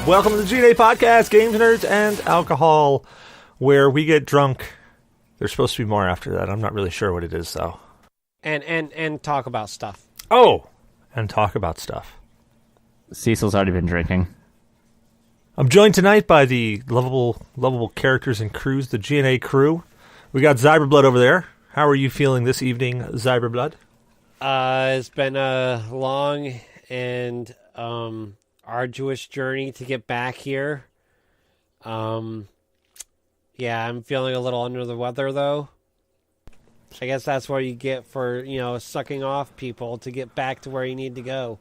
Welcome to the G.N.A. podcast, Games, Nerds, and Alcohol, where we get drunk. There's supposed to be more after that. I'm not really sure what it is, though. And talk about stuff. Oh! And talk about stuff. Cecil's already been drinking. I'm joined tonight by the lovable characters and crews, the G.N.A. crew. We got Zyberblood over there. How are you feeling this evening, Zyberblood? It's been a long and arduous journey to get back here. Yeah, I'm feeling a little under the weather, though. I guess that's what you get for, sucking off people to get back to where you need to go.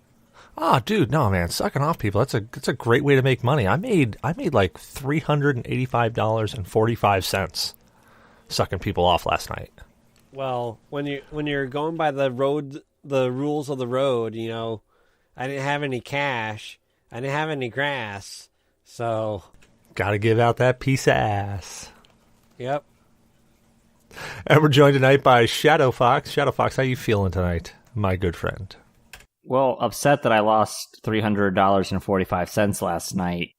Oh, dude, no, man, sucking off people, that's a great way to make money. I made like $385.45 sucking people off last night. Well, when you're going by the rules of the road, I didn't have any cash. I didn't have any grass, so... Gotta give out that piece of ass. Yep. And we're joined tonight by Shadow Fox. Shadow Fox, how you feeling tonight, my good friend? Well, upset that I lost $300.45 last night,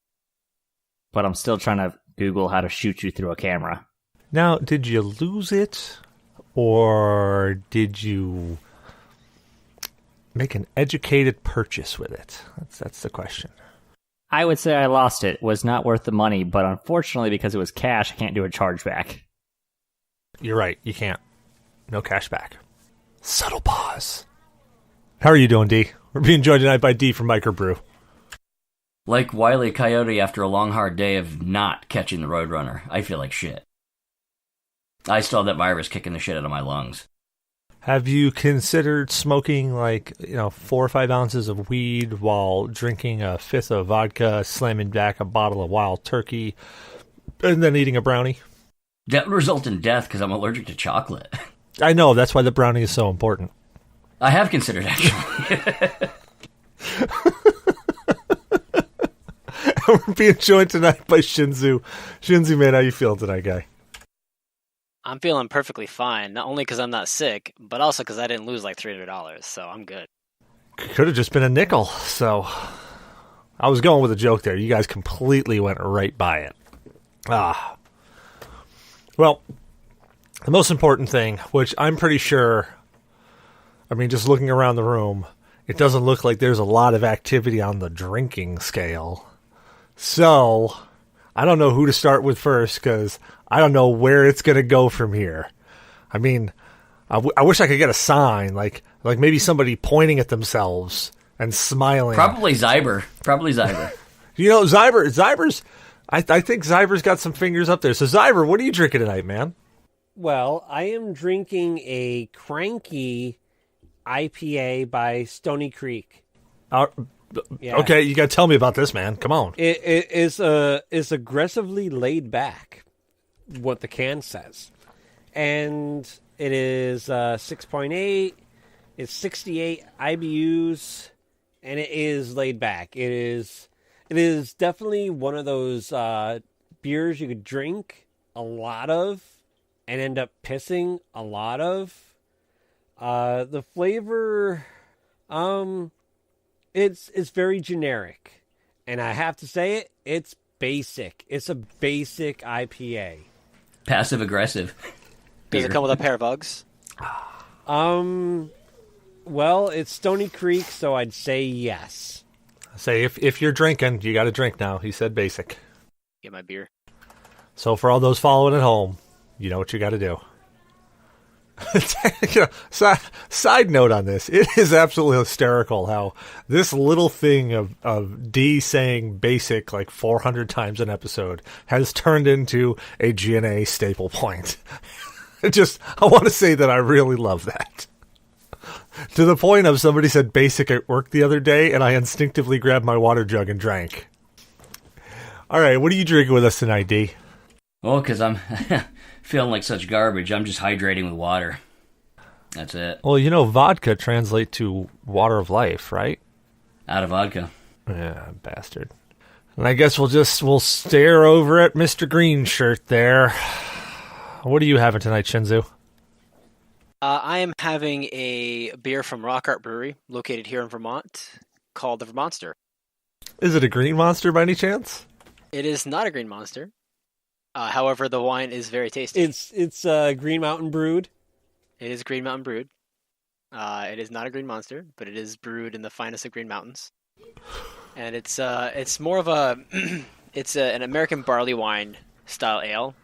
but I'm still trying to Google how to shoot you through a camera. Now, did you lose it, or did you make an educated purchase with it? That's the question. I would say I lost it. It was not worth the money, but unfortunately, because it was cash, I can't do a chargeback. You're right, you can't. No cash back. Subtle pause. How are you doing, D? We're being joined tonight by D from Microbrew. Like Wile E. Coyote after a long, hard day of not catching the Roadrunner, I feel like shit. I still have that virus kicking the shit out of my lungs. Have you considered smoking 4 or 5 ounces of weed while drinking a fifth of vodka, slamming back a bottle of Wild Turkey, and then eating a brownie? That would result in death because I'm allergic to chocolate. I know, that's why the brownie is so important. I have considered, actually. We're being joined tonight by Shinzu. Shinzu, man, how you feeling tonight, guy? I'm feeling perfectly fine, not only because I'm not sick, but also because I didn't lose like $300, so I'm good. Could have just been a nickel, so I was going with a joke there. You guys completely went right by it. Well, the most important thing, which I'm pretty sure, just looking around the room, it doesn't look like there's a lot of activity on the drinking scale. So, I don't know who to start with first, because I don't know where it's going to go from here. I wish I could get a sign, like maybe somebody pointing at themselves and smiling. Probably Zyber. Zyber's, I think Zyber's got some fingers up there. So Zyber, what are you drinking tonight, man? Well, I am drinking a Cranky IPA by Stony Creek. Yeah. Okay, you got to tell me about this, man. Come on. It is aggressively laid back, what the can says. And it is 6.8. It's 68 IBUs, and it is laid back. It is definitely one of those beers you could drink a lot of and end up pissing a lot of. The flavor, it's very generic, and I have to say it's basic. It's a basic IPA. Passive aggressive. Does it come with a pair of Uggs? Well, it's Stony Creek, so I'd say yes. Say if you're drinking, you got to drink now. He said basic. Get my beer. So for all those following at home, you know what you got to do. Side note on this, it is absolutely hysterical how this little thing of D saying basic like 400 times an episode has turned into a G.N.A. staple point. I want to say that I really love that. To the point of somebody said basic at work the other day, and I instinctively grabbed my water jug and drank. All right, what are you drinking with us tonight, D? Well, because I'm feeling like such garbage, I'm just hydrating with water. That's it. Well, vodka translates to water of life, right? Out of vodka. Yeah, bastard. And I guess we'll stare over at Mr. Green Shirt there. What are you having tonight, Shinzu? I am having a beer from Rock Art Brewery, located here in Vermont, called the Vermonster. Is it a green monster by any chance? It is not a green monster. However, the wine is very tasty. It's Green Mountain brewed. It is Green Mountain brewed. It is not a green monster, but it is brewed in the finest of green mountains. And it's more of a an American barley wine style ale,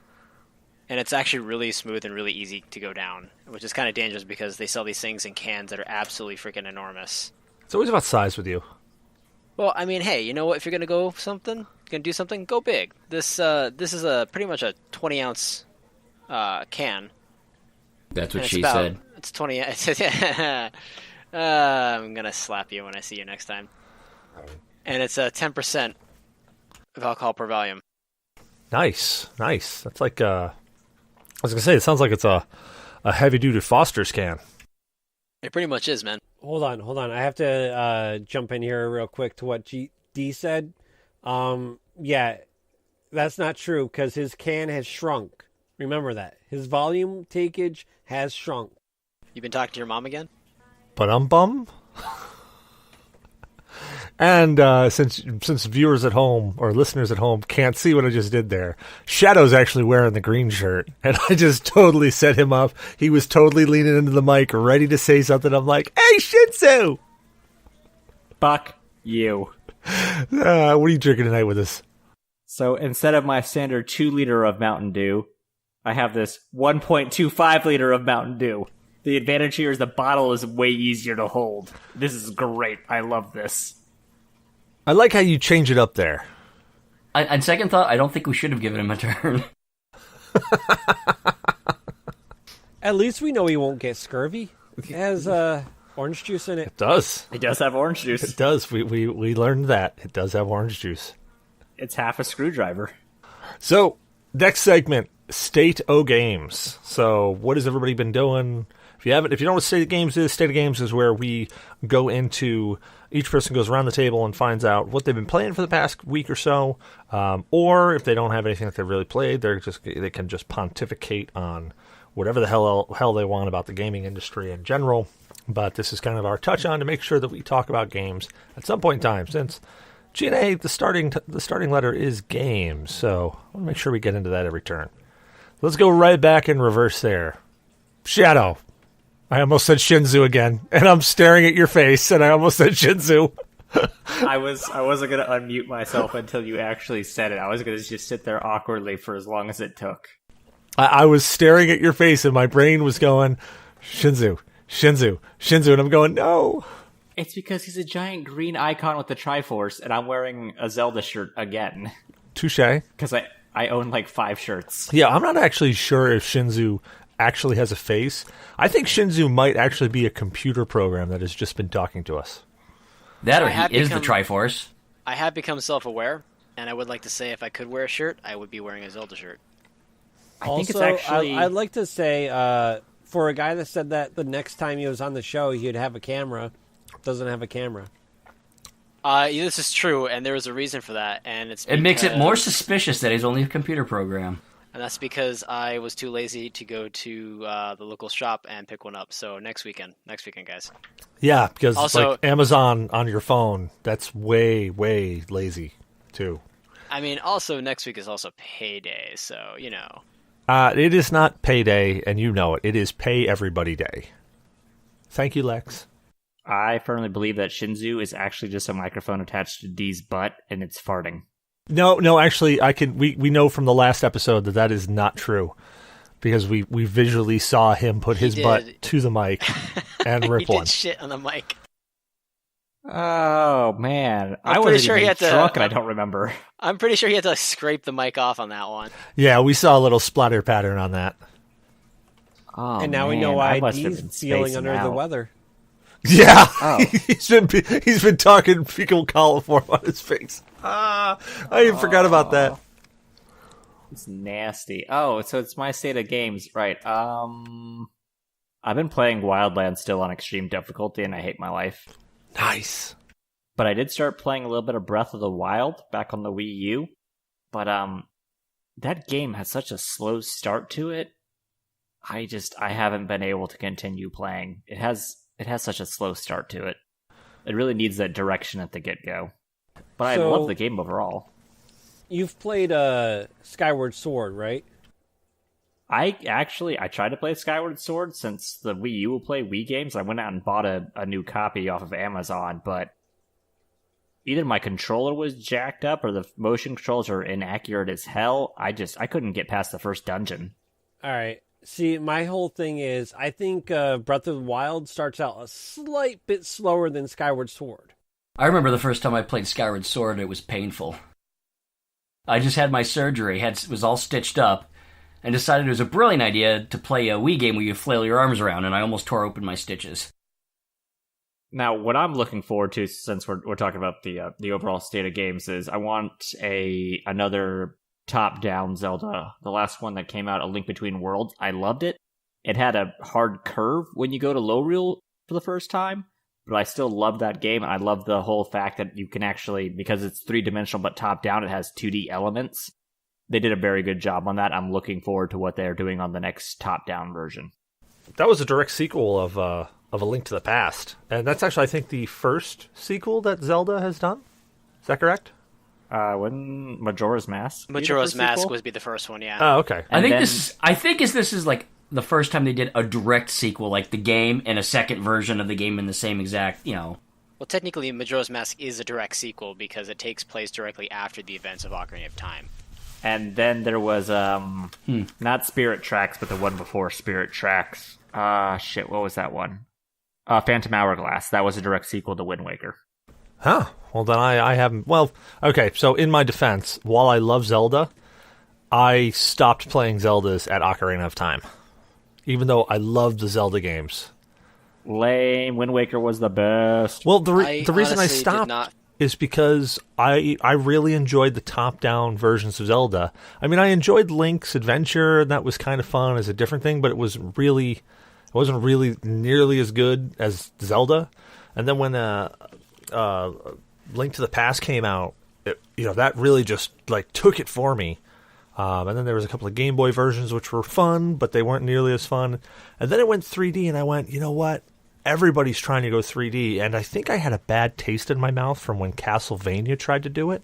and it's actually really smooth and really easy to go down, which is kind of dangerous because they sell these things in cans that are absolutely freaking enormous. It's always about size with you. Well, I mean, hey, you know what? If you're gonna do something, go big. This is a pretty much a 20-ounce can. That's what And she said. It's 20. I'm gonna slap you when I see you next time. And it's 10% of alcohol per volume. Nice. That's like I was gonna say, it sounds like it's a heavy duty Foster's can. It pretty much is, man. Hold on. I have to jump in here real quick to what D said. Yeah, that's not true because his can has shrunk. Remember that. His volume takeage has shrunk. You been talking to your mom again? But bum. And since viewers at home or listeners at home can't see what I just did there, Shadow's actually wearing the green shirt, and I just totally set him up. He was totally leaning into the mic, ready to say something. I'm like, "Hey, Shinsu!" Fuck you. What are you drinking tonight with us? So instead of my standard 2-liter of Mountain Dew, I have this 1.25 liter of Mountain Dew. The advantage here is the bottle is way easier to hold. This is great. I love this. I like how you change it up there. On second thought, I don't think we should have given him a turn. At least we know he won't get scurvy. It has orange juice in it. It does. It does have orange juice. It does. We learned that. It does have orange juice. It's half a screwdriver. So, next segment, State O Games. So, what has everybody been doing? If you don't know what State of Games is where we go into, each person goes around the table and finds out what they've been playing for the past week or so, or if they don't have anything that they've really played, they can just pontificate on whatever the hell they want about the gaming industry in general. But this is kind of our touch on to make sure that we talk about games at some point in time, since G.N.A, the starting letter is games, so I want to make sure we get into that every turn. Let's go right back in reverse there. Shadow. I almost said Shinzu again, and I'm staring at your face, and I almost said Shinzu. I wasn't going to unmute myself until you actually said it. I was going to just sit there awkwardly for as long as it took. I was staring at your face, and my brain was going, Shinzu, and I'm going, no. It's because he's a giant green icon with the Triforce, and I'm wearing a Zelda shirt again. Touche. Because I own like 5 shirts. Yeah, I'm not actually sure if Shinzu actually has a face. I think Shinzu might actually be a computer program that has just been talking to us. That or he is the Triforce. I have become self-aware, and I would like to say if I could wear a shirt, I would be wearing a Zelda shirt. I think it's Also, actually... I'd like to say, for a guy that said that the next time he was on the show, he'd have a camera, doesn't have a camera. This is true, and there is a reason for that, and It makes it more suspicious that he's only a computer program. And that's because I was too lazy to go to the local shop and pick one up. So next weekend, guys. Yeah, because Also, like Amazon on your phone, that's way, way lazy, too. I mean, also next week is also payday, so, you know. It is not payday, and you know it. It is pay everybody day. Thank you, Lex. I firmly believe that Shinzu is actually just a microphone attached to D's butt, and it's farting. No, actually, we know from the last episode that is not true, because we visually saw him put his butt to the mic and rip he one. did shit on the mic. Oh, man. I'm I pretty wasn't sure he even had to- drunk, and I don't remember. I'm pretty sure he had to scrape the mic off on that one. Yeah, we saw a little splatter pattern on that. Oh, And now we man, know I why must have D's been feeling spacing under the out. weather. Yeah, Oh. he's been talking fecal coliform on his face. I even forgot about that. It's nasty. Oh, so it's my state of games, right? I've been playing Wildlands still on extreme difficulty, and I hate my life. Nice. But I did start playing a little bit of Breath of the Wild back on the Wii U. But that game has such a slow start to it. I haven't been able to continue playing. It has such a slow start to it. It really needs that direction at the get-go. But I love the game overall. You've played Skyward Sword, right? I tried to play Skyward Sword since the Wii U will play Wii games. I went out and bought a new copy off of Amazon, but either my controller was jacked up or the motion controls are inaccurate as hell. I couldn't get past the first dungeon. All right. See, my whole thing is, I think Breath of the Wild starts out a slight bit slower than Skyward Sword. I remember the first time I played Skyward Sword, it was painful. I just had my surgery, was all stitched up, and decided it was a brilliant idea to play a Wii game where you flail your arms around, and I almost tore open my stitches. Now, what I'm looking forward to, since we're talking about the overall state of games, is I want another top-down Zelda. The last one that came out, A Link Between Worlds, I loved it. It had a hard curve when you go to low reel for the first time, but I still love that game. I love the whole fact that you can actually, because it's three-dimensional but top-down, it has 2D elements. They did a very good job on that. I'm looking forward to what they're doing on the next top-down version. That was a direct sequel of A Link to the Past, and that's actually, I think, the first sequel that Zelda has done. Is that correct? When Majora's Mask? Majora's Mask would be the first one, yeah. Oh, okay. I think this is like the first time they did a direct sequel, like the game and a second version of the game in the same exact, Well, technically, Majora's Mask is a direct sequel because it takes place directly after the events of Ocarina of Time. And then there was, not Spirit Tracks, but the one before Spirit Tracks. What was that one? Phantom Hourglass. That was a direct sequel to Wind Waker. Huh. Well, then I haven't... Well, okay, so in my defense, while I love Zelda, I stopped playing Zeldas at Ocarina of Time. Even though I loved the Zelda games. Lame. Wind Waker was the best. Well, the reason I stopped is because I really enjoyed the top-down versions of Zelda. I mean, I enjoyed Link's Adventure, and that was kind of fun as a different thing, but it wasn't really nearly as good as Zelda. And then when Link to the Past came out, that really just took it for me. And then there was a couple of Game Boy versions which were fun, but they weren't nearly as fun. And then it went 3D, and I went, you know what? Everybody's trying to go 3D, and I think I had a bad taste in my mouth from when Castlevania tried to do it.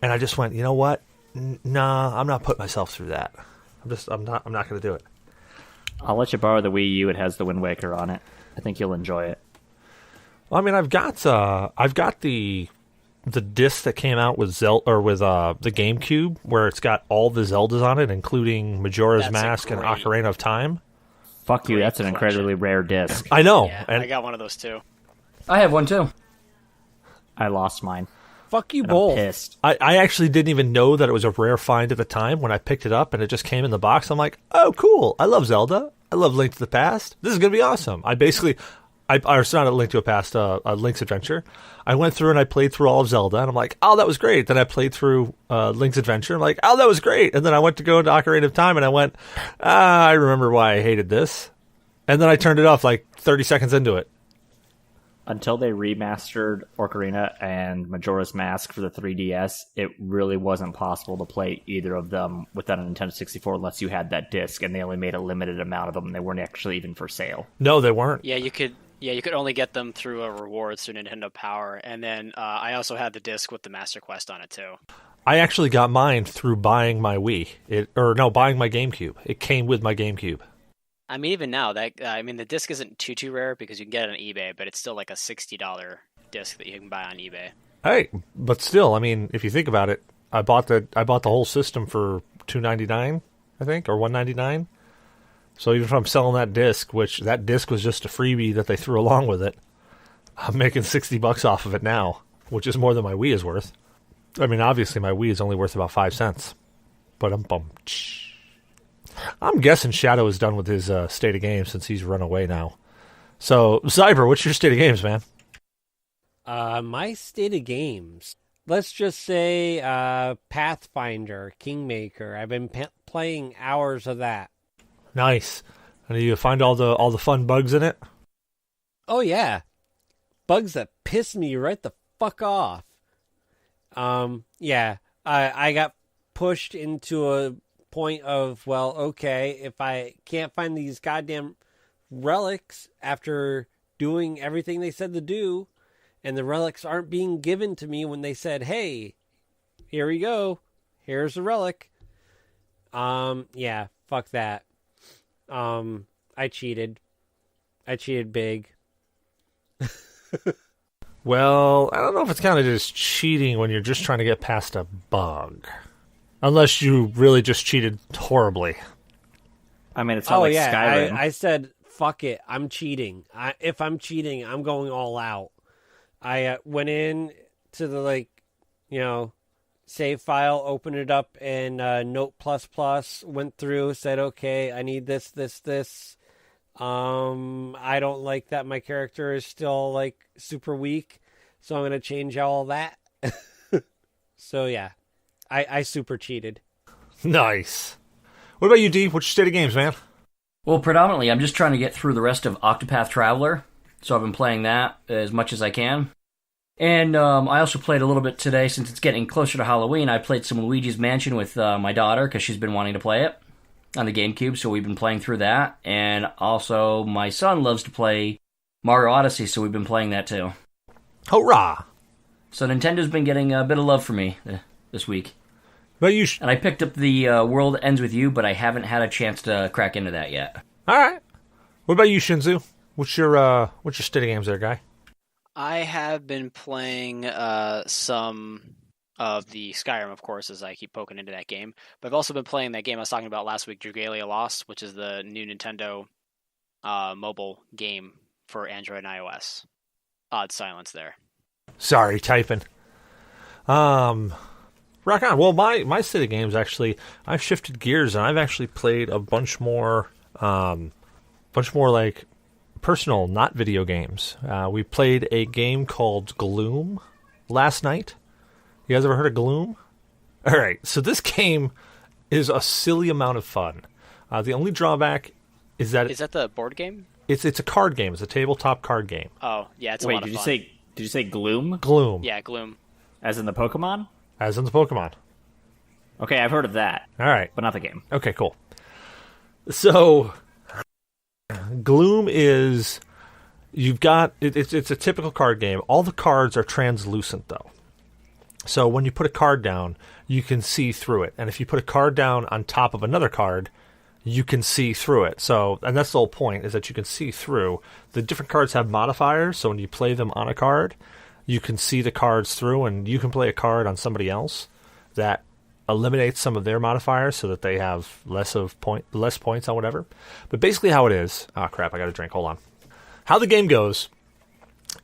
And I just went, you know what? Nah, I'm not putting myself through that. I'm not going to do it. I'll let you borrow the Wii U. It has the Wind Waker on it. I think you'll enjoy it. Well, I mean, I've got the disc that came out with the GameCube, where it's got all the Zeldas on it, including Majora's Mask and Ocarina of Time. Fuck you, that's an incredibly rare disc. I know. Yeah, and I got one of those too. I have one too. I lost mine. Fuck you And both. I'm pissed. I actually didn't even know that it was a rare find at the time when I picked it up and it just came in the box. I'm like, oh, cool. I love Zelda. I love Link to the Past. This is going to be awesome. It's not a Link to a Past, a Link's Adventure. I went through and I played through all of Zelda, and I'm like, oh, that was great. Then I played through Link's Adventure. I'm like, oh, that was great. And then I went to go into Ocarina of Time, and I went, I remember why I hated this. And then I turned it off 30 seconds into it. Until they remastered Ocarina and Majora's Mask for the 3DS, it really wasn't possible to play either of them without a Nintendo 64 unless you had that disc, and they only made a limited amount of them, and they weren't actually even for sale. No, they weren't. Yeah, you could only get them through a rewards through Nintendo Power, and then I also had the disc with the Master Quest on it too. I actually got mine through buying my Wii. Buying my GameCube. It came with my GameCube. I mean, even now, the disc isn't too rare because you can get it on eBay, but it's still like a $60 disc that you can buy on eBay. Hey, but still, I mean, if you think about it, I bought the whole system for $299, I think, or $199. So even if I'm selling that disc, which that disc was just a freebie that they threw along with it, I'm making $60 off of it now, which is more than my Wii is worth. I mean, obviously my Wii is only worth about 5 cents. But I'm guessing Shadow is done with his state of games since he's run away now. So, Cyber, what's your state of games, man? My state of games. Let's just say Pathfinder, Kingmaker. I've been playing hours of that. Nice. And do you find all the fun bugs in it? Oh yeah, bugs that piss me right the fuck off. Yeah, I got pushed into a point of, well, okay, if I can't find these goddamn relics after doing everything they said to do, and the relics aren't being given to me when they said, "Hey, here we go. Here's the relic." Yeah, fuck that. I cheated. I cheated big. Well, I don't know if it's kind of just cheating when you're just trying to get past a bug. Unless you really just cheated horribly. I mean, it's not like yeah, Skyrim. I said, fuck it, I'm cheating. If I'm cheating, I'm going all out. I went in to the, save file, opened it up in Note++, went through, said, okay, I need this. I don't like that my character is still, super weak, so I'm going to change all that. So, yeah, I super cheated. Nice. What about you, D? What's your state of games, man? Well, predominantly, I'm just trying to get through the rest of Octopath Traveler, so I've been playing that as much as I can. And I also played a little bit today, since it's getting closer to Halloween. I played some Luigi's Mansion with my daughter, because she's been wanting to play it on the GameCube, so we've been playing through that. And also, my son loves to play Mario Odyssey, so we've been playing that too. Hurrah! So Nintendo's been getting a bit of love for me this week. But you And I picked up the World Ends With You, but I haven't had a chance to crack into that yet. All right. What about you, Shinzu? What's your state of games there, guy? I have been playing some of the Skyrim, of course, as I keep poking into that game. But I've also been playing that game I was talking about last week, G.N.A Lost, which is the new Nintendo mobile game for Android and iOS. Odd silence there. Sorry, typing. Rock on. Well, my state of games, actually, I've shifted gears, and I've actually played a bunch more like personal, not video games. We played a game called Gloom last night. You guys ever heard of Gloom? All right, so this game is a silly amount of fun. The only drawback is that Is that the board game? it's a card game. It's a tabletop card game. Oh, yeah, it's a Wait, lot of did fun. you say Gloom? Gloom, Yeah, Gloom. As in the Pokemon? as in the Pokemon. Okay, I've heard of that, All right. but not the game. Okay, cool. So, Gloom is it's a typical card game. All the cards are translucent, though. So when you put a card down, you can see through it, and if you put a card down on top of another card, you can see through it. So, and that's the whole point, is that you can see through. The different cards have modifiers, so when you play them on a card, you can see the cards through, and you can play a card on somebody else that eliminates some of their modifiers so that they have less points on whatever. But basically how it is... Oh, crap, I got a drink. Hold on. How the game goes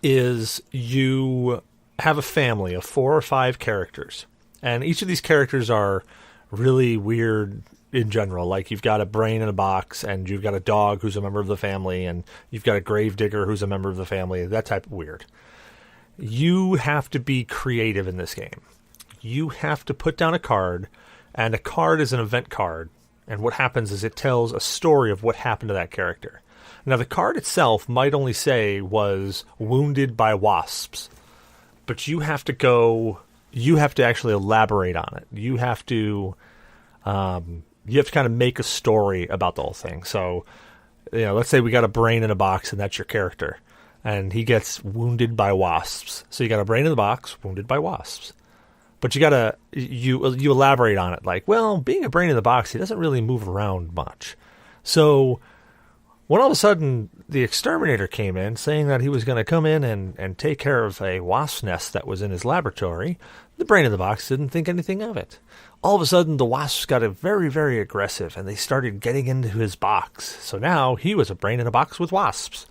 is you have a family of 4 or 5 characters. And each of these characters are really weird in general. Like, you've got a brain in a box, and you've got a dog who's a member of the family, and you've got a grave digger who's a member of the family, that type of weird. You have to be creative in this game. You have to put down a card, and a card is an event card. And what happens is it tells a story of what happened to that character. Now, the card itself might only say was wounded by wasps, but you have to actually elaborate on it. You have to kind of make a story about the whole thing. So, let's say we got a brain in a box, and that's your character, and he gets wounded by wasps. So you got a brain in the box, wounded by wasps. But you elaborate on it, like, well, being a brain in the box, he doesn't really move around much. So when all of a sudden the exterminator came in saying that he was going to come in and take care of a wasp nest that was in his laboratory, the brain in the box didn't think anything of it. All of a sudden the wasps got very, very aggressive, and they started getting into his box. So now he was a brain in a box with wasps.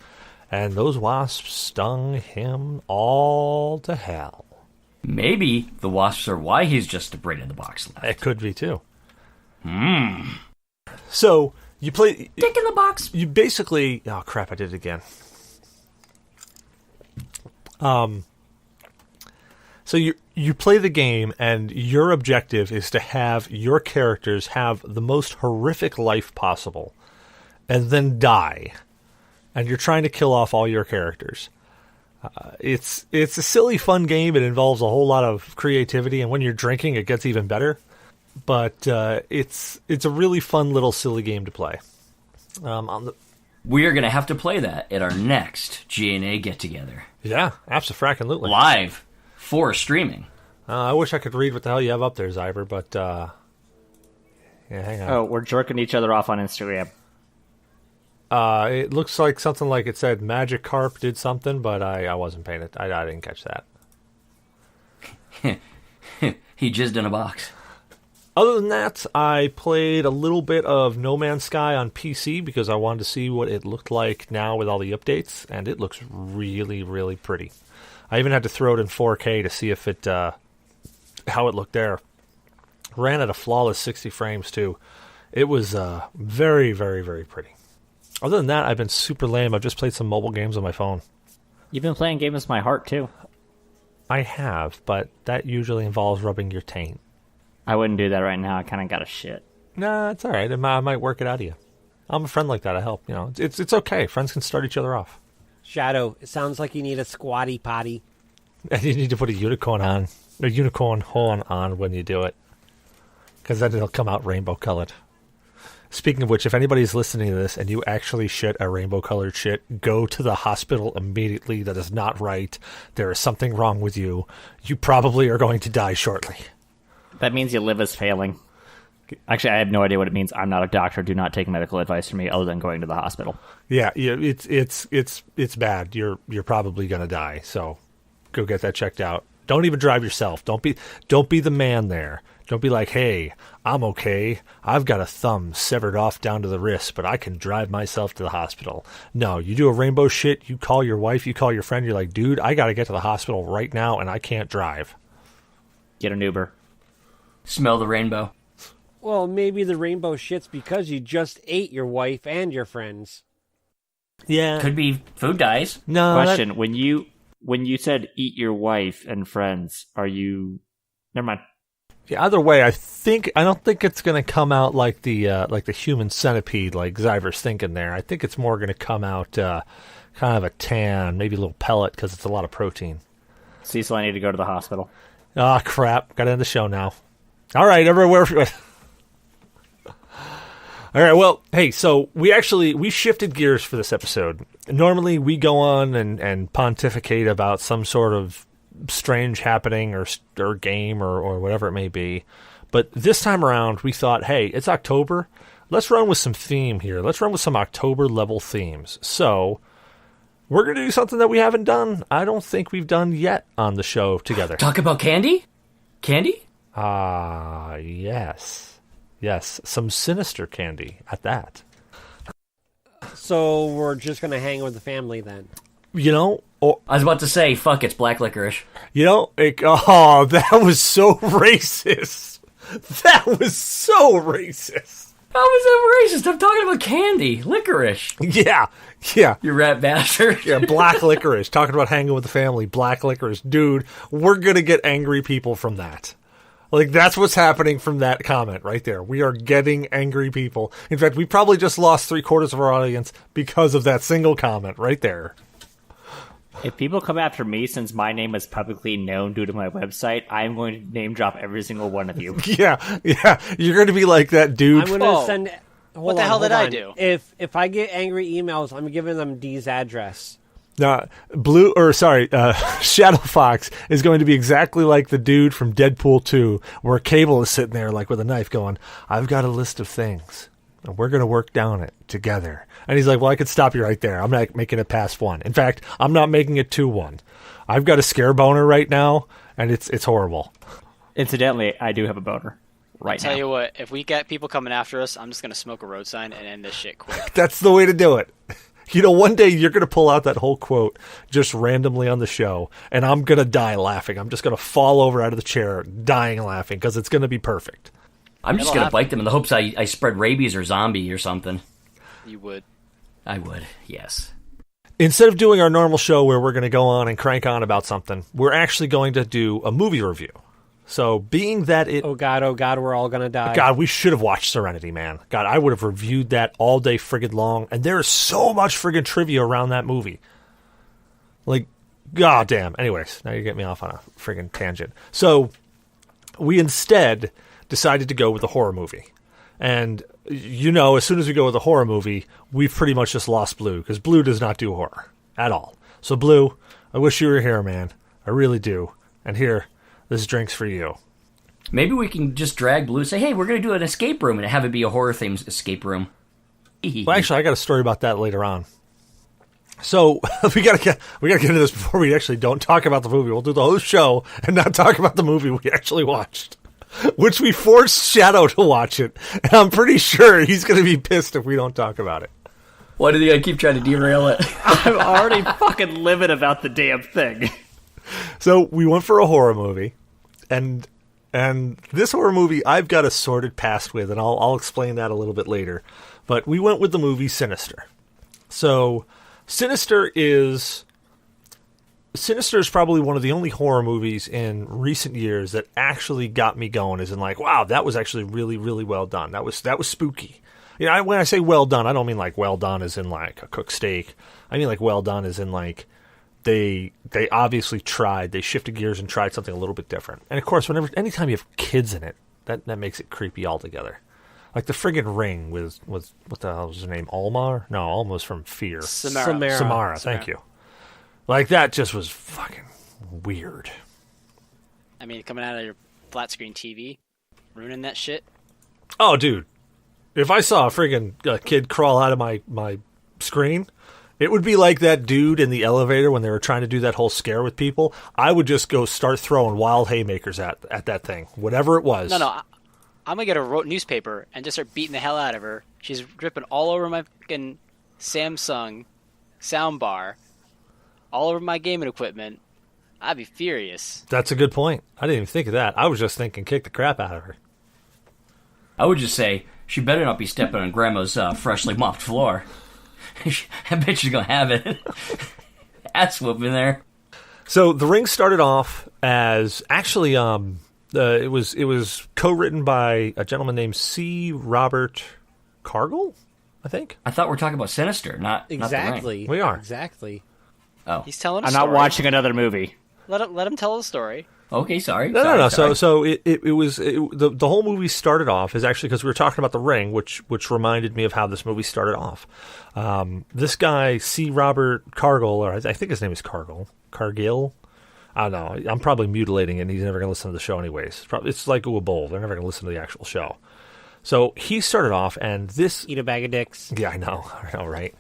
And those wasps stung him all to hell. Maybe the wasps are why he's just a brain in the box left. It could be, too. So, you play... Dick in the box. You basically... Oh, crap, I did it again. So you play the game, and your objective is to have your characters have the most horrific life possible, and then die. And you're trying to kill off all your characters. It's a silly, fun game. It involves a whole lot of creativity, and when you're drinking, it gets even better. But it's a really fun little silly game to play. On We are going to have to play that at our next G.N.A. get-together. Yeah, abso-frackin-lutely. Live for streaming. I wish I could read what the hell you have up there, Zyber, but, yeah, hang on. Oh, we're jerking each other off on Instagram. It looks like something like it said Magic Carp did something, but I wasn't paying it. I didn't catch that. He jizzed in a box. Other than that, I played a little bit of No Man's Sky on PC because I wanted to see what it looked like now with all the updates, and it looks really, really pretty. I even had to throw it in 4K to see if it how it looked there. Ran at a flawless 60 frames too. It was very, very, very pretty. Other than that, I've been super lame. I've just played some mobile games on my phone. You've been playing Game of My Heart, too. I have, but that usually involves rubbing your taint. I wouldn't do that right now. I kind of got a shit. Nah, it's all right. I might work it out of you. I'm a friend like that. I help. You know, it's okay. Friends can start each other off. Shadow, it sounds like you need a squatty potty. And you need to put a unicorn horn on when you do it, because then it'll come out rainbow colored. Speaking of which, if anybody's listening to this and you actually shit a rainbow-colored shit, go to the hospital immediately. That is not right. There is something wrong with you. You probably are going to die shortly. That means your liver's failing. Actually, I have no idea what it means. I'm not a doctor. Do not take medical advice from me other than going to the hospital. Yeah, it's bad. You're probably going to die. So go get that checked out. Don't even drive yourself. Don't be the man there. Don't be like, hey, I'm okay. I've got a thumb severed off down to the wrist, but I can drive myself to the hospital. No, you do a rainbow shit. You call your wife. You call your friend. You're like, dude, I got to get to the hospital right now, and I can't drive. Get an Uber. Smell the rainbow. Well, maybe the rainbow shit's because you just ate your wife and your friends. Yeah. Could be food dyes. No. Question: When you said eat your wife and friends, are you? Never mind. Yeah, either way, I don't think it's going to come out like the human centipede, like Zyver's thinking there. I think it's more going to come out kind of a tan, maybe a little pellet, because it's a lot of protein. Cecil, I need to go to the hospital. Ah, crap! Got to end the show now. All right, everywhere. All right, well, hey, so we shifted gears for this episode. Normally, we go on and pontificate about some sort of strange happening or game or whatever it may be. But this time around, we thought, hey, it's October. Let's run with some theme here. Let's run with some October-level themes. So we're going to do something that we haven't done. I don't think we've done yet on the show together. Talk about candy? Candy? Yes. Yes, some sinister candy at that. So we're just going to hang with the family then. You know, I was about to say, fuck, it's black licorice. you know, that was so racist. That was so racist. How was that racist? I'm talking about candy. Licorice. Yeah. You rat bastard. Yeah, black licorice. Talking about hanging with the family, black licorice. Dude, we're going to get angry people from that. Like, that's what's happening from that comment right there. We are getting angry people. In fact, we probably just lost 3/4 of our audience because of that single comment right there. If people come after me, since my name is publicly known due to my website, I'm going to name drop every single one of you. Yeah. You're going to be like that dude. I'm going to send... What the hell did I do? If I get angry emails, I'm giving them D's address. Shadow Fox is going to be exactly like the dude from Deadpool 2, where Cable is sitting there like with a knife going, I've got a list of things, and we're going to work down it together. And he's like, well, I could stop you right there. I'm not making it past 1. In fact, I'm not making it 2-1. I've got a scare boner right now, and it's horrible. Incidentally, I do have a boner right now. Tell you what, if we get people coming after us, I'm just going to smoke a road sign and end this shit quick. That's the way to do it. You know, one day you're going to pull out that whole quote just randomly on the show, and I'm going to die laughing. I'm just going to fall over out of the chair, dying laughing, because it's going to be perfect. I'm just going to bite them in the hopes I spread rabies or zombie or something. You would. I would, yes. Instead of doing our normal show where we're going to go on and crank on about something, we're actually going to do a movie review. So being that it... Oh, God, we're all going to die. God, we should have watched Serenity, man. God, I would have reviewed that all day friggin' long. And there is so much friggin' trivia around that movie. Like, god damn. Anyways, now you get me off on a friggin' tangent. So we instead decided to go with a horror movie. And as soon as we go with a horror movie, we've pretty much just lost Blue, because Blue does not do horror at all. So, Blue, I wish you were here, man. I really do. And here, this drink's for you. Maybe we can just drag Blue and say, hey, we're going to do an escape room and have it be a horror-themed escape room. Well, actually, I got a story about that later on. So we gotta get into this before we actually don't talk about the movie. We'll do the whole show and not talk about the movie we actually watched, which we forced Shadow to watch it, and I'm pretty sure he's gonna be pissed if we don't talk about it. Why do you keep trying to derail it? I'm already fucking livid about the damn thing. So we went for a horror movie, and this horror movie I've got a sordid past with, and I'll explain that a little bit later. But we went with the movie Sinister. So Sinister is probably one of the only horror movies in recent years that actually got me going, as in like, wow, that was actually really, really well done. That was spooky. When I say well done, I don't mean like well done as in like a cooked steak. I mean like well done as in like they obviously tried. They shifted gears and tried something a little bit different. And of course, anytime you have kids in it, that makes it creepy altogether. Like the friggin' Ring with what the hell was her name? Alma? No, Alma was from Fear. Samara, thank you. Like that just was fucking weird. I mean, coming out of your flat screen TV, ruining that shit. Oh, dude. If I saw a friggin' kid crawl out of my screen, it would be like that dude in the elevator when they were trying to do that whole scare with people. I would just go start throwing wild haymakers at that thing, whatever it was. No, I'm gonna get a newspaper and just start beating the hell out of her. She's dripping all over my fucking Samsung soundbar, all over my gaming equipment. I'd be furious. That's a good point. I didn't even think of that. I was just thinking kick the crap out of her. I would just say, she better not be stepping on Grandma's freshly mopped floor. I bet she's going to have it. Ass whooping there. So The Ring started off as actually... it was co-written by a gentleman named C. Robert Cargill, I think. I thought we were talking about Sinister, not exactly. Not The Ring. We are. Exactly. Oh, He's telling a I'm story. not watching another movie. Let him tell a story. Okay, sorry. No. Sorry. So the whole movie started off is actually because we were talking about The Ring, which reminded me of how this movie started off. This guy C. Robert Cargill, or I think his name is Cargill. I don't know. I'm probably mutilating it, and he's never going to listen to the show anyways. It's like Uwe Boll. They're never going to listen to the actual show. So he started off, and this... Eat a bag of dicks. Yeah, I know, right?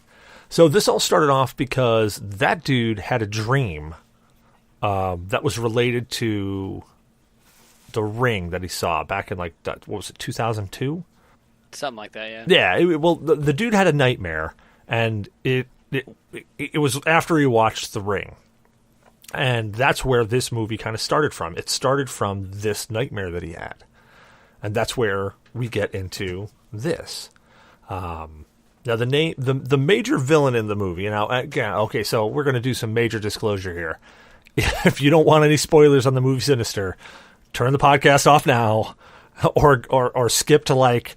So this all started off because that dude had a dream that was related to the Ring that he saw back in, like, what was it, 2002? Something like that, yeah. Yeah, the dude had a nightmare, and it was after he watched The Ring. And that's where this movie kind of started from. It started from this nightmare that he had. And that's where we get into this. Now, the major villain in the movie, now, again, okay, so we're going to do some major disclosure here. If you don't want any spoilers on the movie Sinister, turn the podcast off now, or skip to like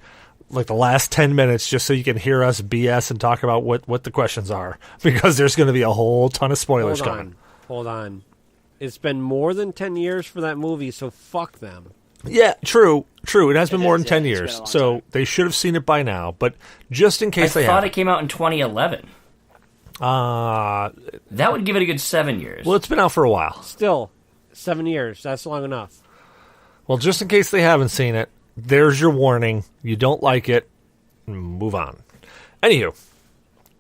the last 10 minutes just so you can hear us BS and talk about what the questions are, because there's going to be a whole ton of spoilers coming. Hold on. It's been more than 10 years for that movie, so fuck them. Yeah, true. It has been more than 10 yeah, years, so time. They should have seen it by now. But just in case I they thought haven't. it came out in 2011. That would give it a good 7 years. Well, it's been out for a while. Still, 7 years. That's long enough. Well, just in case they haven't seen it, there's your warning. You don't like it, move on. Anywho,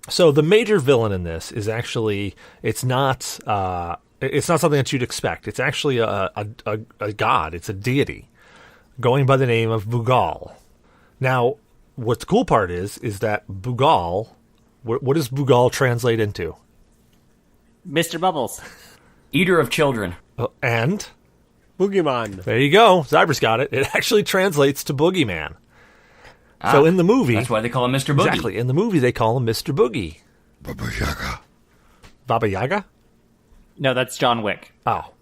so the major villain in this is actually, it's not something that you'd expect. It's actually a god. It's a deity going by the name of Bugal. Now, what the cool part is that Bugal, what does Bugal translate into? Mr. Bubbles. Eater of children. And Boogeyman. there you go. Zyber's got it. It actually translates to boogeyman. So in the movie... That's why they call him Mr. Boogie. Exactly. In the movie, they call him Mr. Boogie. Baba Yaga. Baba Yaga? No, that's John Wick. Oh.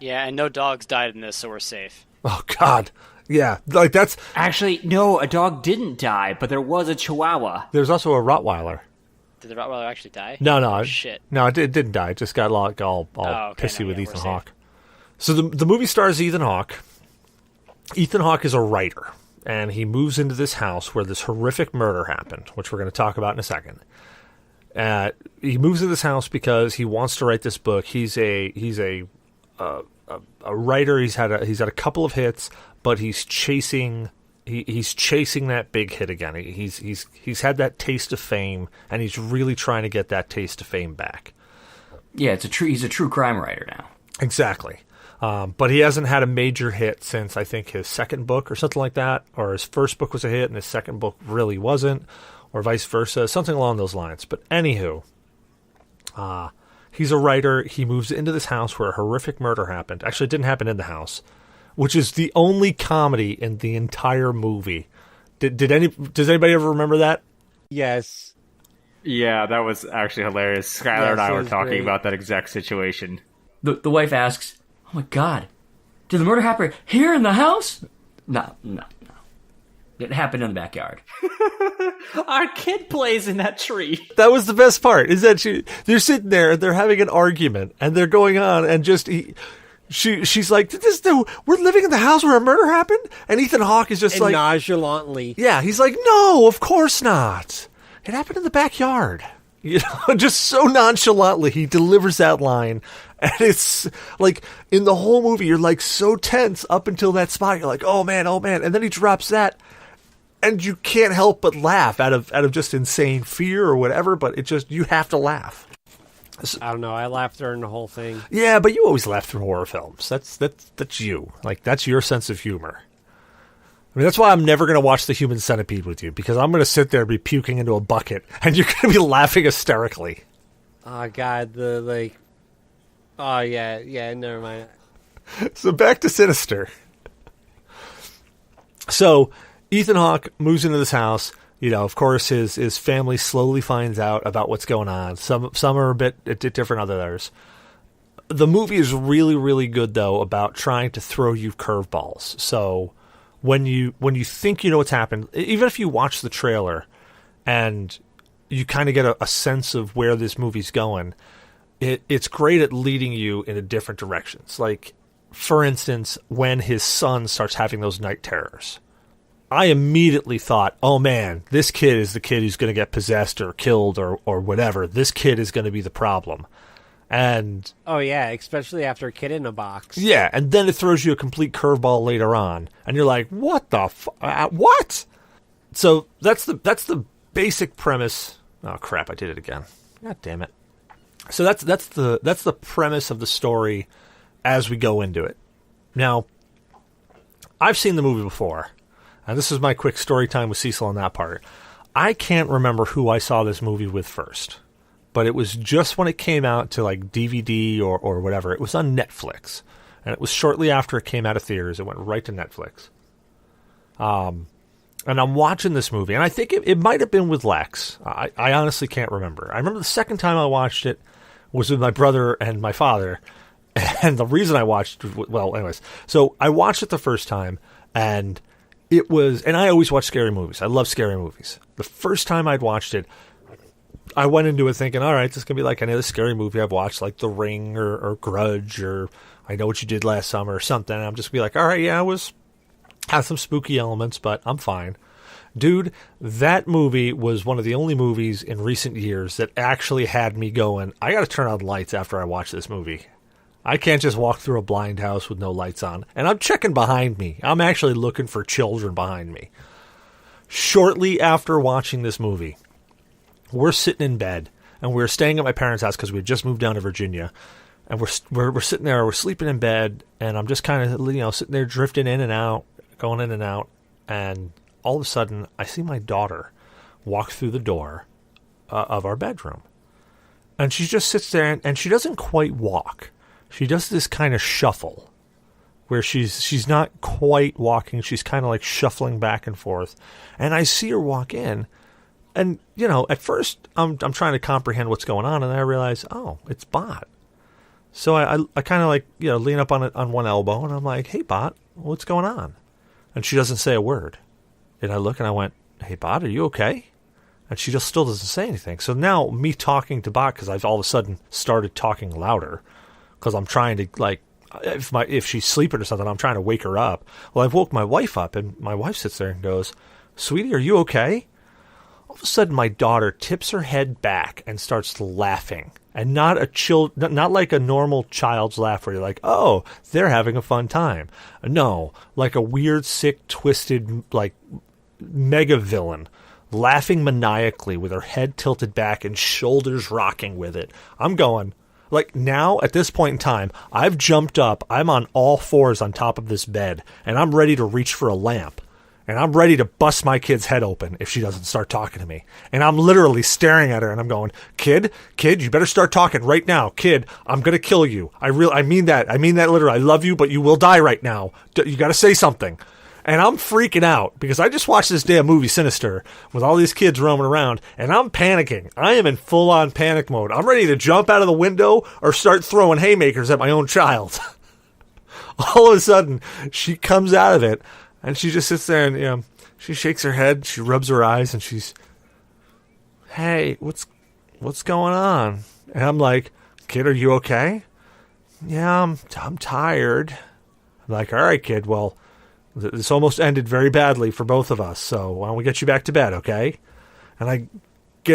Yeah, and no dogs died in this, so we're safe. Oh, God. Yeah, like that's... Actually, no, a dog didn't die, but there was a Chihuahua. There's also a Rottweiler. Did the Rottweiler actually die? No. Oh, shit. No, it didn't die. It just got all okay, pissy no, with yeah, Ethan we're Hawke. So the movie stars Ethan Hawke. Ethan Hawke is a writer. and he moves into this house where this horrific murder happened, which we're going to talk about in a second. He moves into this house because he wants to write this book. He's a writer. He's had a couple of hits, but he's chasing that big hit again. He's had that taste of fame, and he's really trying to get that taste of fame back. Yeah, he's a true crime writer now. Exactly. But he hasn't had a major hit since, I think, his second book or something like that, or his first book was a hit and his second book really wasn't, or vice versa, something along those lines. But anywho, he's a writer. He moves into this house where a horrific murder happened. Actually, it didn't happen in the house, which is the only comedy in the entire movie. Does anybody ever remember that? Yes. Yeah, that was actually hilarious. Skylar Yes, and I it were was talking great. about that exact situation. The wife asks, "Oh my God, did the murder happen here in the house?" No. It happened in the backyard. Our kid plays in that tree. That was the best part, is that they're sitting there, they're having an argument, and they're going on, and she's like, we're living in the house where a murder happened? And Ethan Hawke is just And like... nonchalantly. Yeah, he's like, no, of course not. It happened in the backyard. You know, just so nonchalantly he delivers that line. And it's like, in the whole movie, you're like so tense up until that spot. You're like, oh man. And then he drops that. And you can't help but laugh out of just insane fear or whatever, but you have to laugh. I don't know. I laughed during the whole thing. Yeah, but you always laugh through horror films. That's you. Like, that's your sense of humor. I mean, that's why I'm never going to watch The Human Centipede with you, because I'm going to sit there and be puking into a bucket, and you're going to be laughing hysterically. Oh, God. Oh, yeah, never mind. So back to Sinister. So Ethan Hawke moves into this house. You know, of course, his family slowly finds out about what's going on. Some are a bit different than others. The movie is really, really good, though, about trying to throw you curveballs. So when you think you know what's happened, even if you watch the trailer and you kind of get a sense of where this movie's going, it's great at leading you into different directions. Like, for instance, when his son starts having those night terrors, I immediately thought, oh man, this kid is the kid who's going to get possessed or killed or whatever. This kid is going to be the problem. And Oh, yeah, especially after a Kid in a Box. yeah, and then it throws you a complete curveball later on, and you're like, what the what? So that's the basic premise. Oh crap, I did it again. God damn it. So that's the premise of the story as we go into it. Now, I've seen the movie before. And this is my quick story time with Cecil on that part. I can't remember who I saw this movie with first, but it was just when it came out to like DVD or whatever. It was on Netflix, and it was shortly after it came out of theaters. It went right to Netflix. And I'm watching this movie, and I think it might have been with Lex. I honestly can't remember. I remember the second time I watched it was with my brother and my father, and the reason I watched it, well, anyways, so I watched it the first time, and it was, and I always watch scary movies. I love scary movies. The first time I'd watched it, I went into it thinking, all right, this is going to be like any other scary movie I've watched, like The Ring or Grudge or I Know What You Did Last Summer or something. And I'm just going to be like, all right, yeah, has some spooky elements, but I'm fine. Dude, that movie was one of the only movies in recent years that actually had me going, I got to turn on lights after I watch this movie. I can't just walk through a blind house with no lights on. And I'm checking behind me. I'm actually looking for children behind me. Shortly after watching this movie, we're sitting in bed, and we're staying at my parents' house because we had just moved down to Virginia. And we're sitting there, we're sleeping in bed, and I'm just kind of, sitting there drifting in and out, going in and out. And all of a sudden, I see my daughter walk through the door of our bedroom. And she just sits there, and she doesn't quite walk. She does this kind of shuffle where she's not quite walking. She's kind of like shuffling back and forth. And I see her walk in. And, at first I'm trying to comprehend what's going on. And then I realize, oh, it's Bot. So I kind of like, lean up on one elbow. And I'm like, hey, Bot, what's going on? And she doesn't say a word. And I look and I went, hey, Bot, are you okay? And she just still doesn't say anything. So now me talking to Bot, because I've all of a sudden started talking louder, because I'm trying to, if she's sleeping or something, I'm trying to wake her up. Well, I've woke my wife up, and my wife sits there and goes, "Sweetie, are you okay?" All of a sudden, my daughter tips her head back and starts laughing, and not like a normal child's laugh where you're like, "Oh, they're having a fun time." No, like a weird, sick, twisted, like mega villain, laughing maniacally with her head tilted back and shoulders rocking with it. I'm going, like, now at this point in time, I've jumped up, I'm on all fours on top of this bed, and I'm ready to reach for a lamp. And I'm ready to bust my kid's head open if she doesn't start talking to me. And I'm literally staring at her and I'm going, kid, you better start talking right now. Kid, I'm going to kill you. I mean that. I mean that literally. I love you, but you will die right now. You got to say something. And I'm freaking out because I just watched this damn movie Sinister with all these kids roaming around, and I'm panicking. I am in full-on panic mode. I'm ready to jump out of the window or start throwing haymakers at my own child. All of a sudden, she comes out of it, and she just sits there and, you know, she shakes her head, she rubs her eyes, and she's, "Hey, what's going on?" And I'm like, "Kid, are you okay?" "Yeah, I'm tired." I'm like, "All right, kid, well, this almost ended very badly for both of us, so why don't we get you back to bed, okay?" And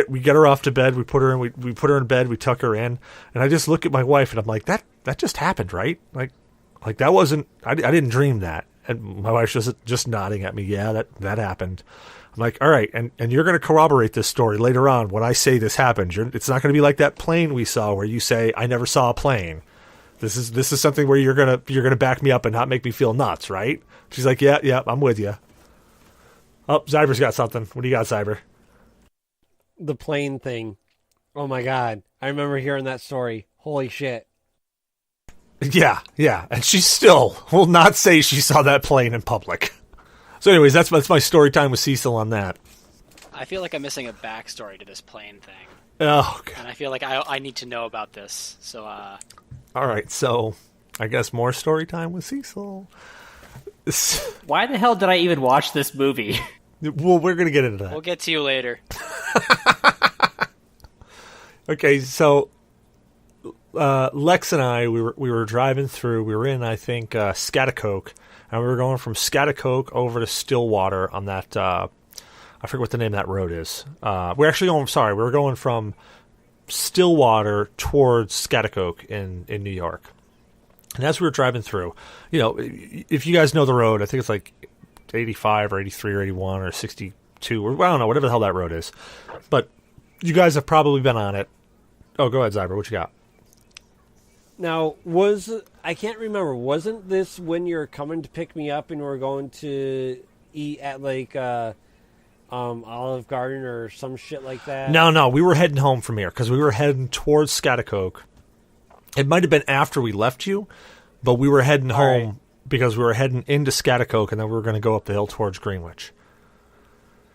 we get her off to bed, we put her in bed, we tuck her in, and I just look at my wife and I'm like, that just happened, right? Like that wasn't, I didn't dream that. And my wife's just nodding at me, "Yeah, that happened." I'm like, "All right, and you're going to corroborate this story later on when I say this happened. It's not going to be like that plane we saw where you say, 'I never saw a plane.' This is something where you're gonna back me up and not make me feel nuts, right?" She's like, yeah, I'm with you. Oh, Zyber's got something. What do you got, Zyber? The plane thing. Oh my god. I remember hearing that story. Holy shit. Yeah. And she still will not say she saw that plane in public. So anyways, that's my story time with Cecil on that. I feel like I'm missing a backstory to this plane thing. Oh, God. And I feel like I need to know about this. So, all right, so I guess more story time with Cecil. Why the hell did I even watch this movie? Well, we're going to get into that. We'll get to you later. Okay, so Lex and I, we were driving through. We were in, I think, Scatacoke, and we were going from Scatacoke over to Stillwater on that. I forget what the name of that road is. We were going from Stillwater towards Scatacoke in New York. And as we were driving through, you know, if you guys know the road, I think it's like 85 or 83 or 81 or 62 or I don't know, whatever the hell that road is. But you guys have probably been on it. Oh, go ahead, Zyber. What you got? Now, I can't remember, wasn't this when you were coming to pick me up and we were going to eat at like Olive Garden or some shit like that? No, we were heading home from here because we were heading towards Scatacoke. It might have been after we left you, but we were heading home because we were heading into Scatacoke and then we were going to go up the hill towards Greenwich.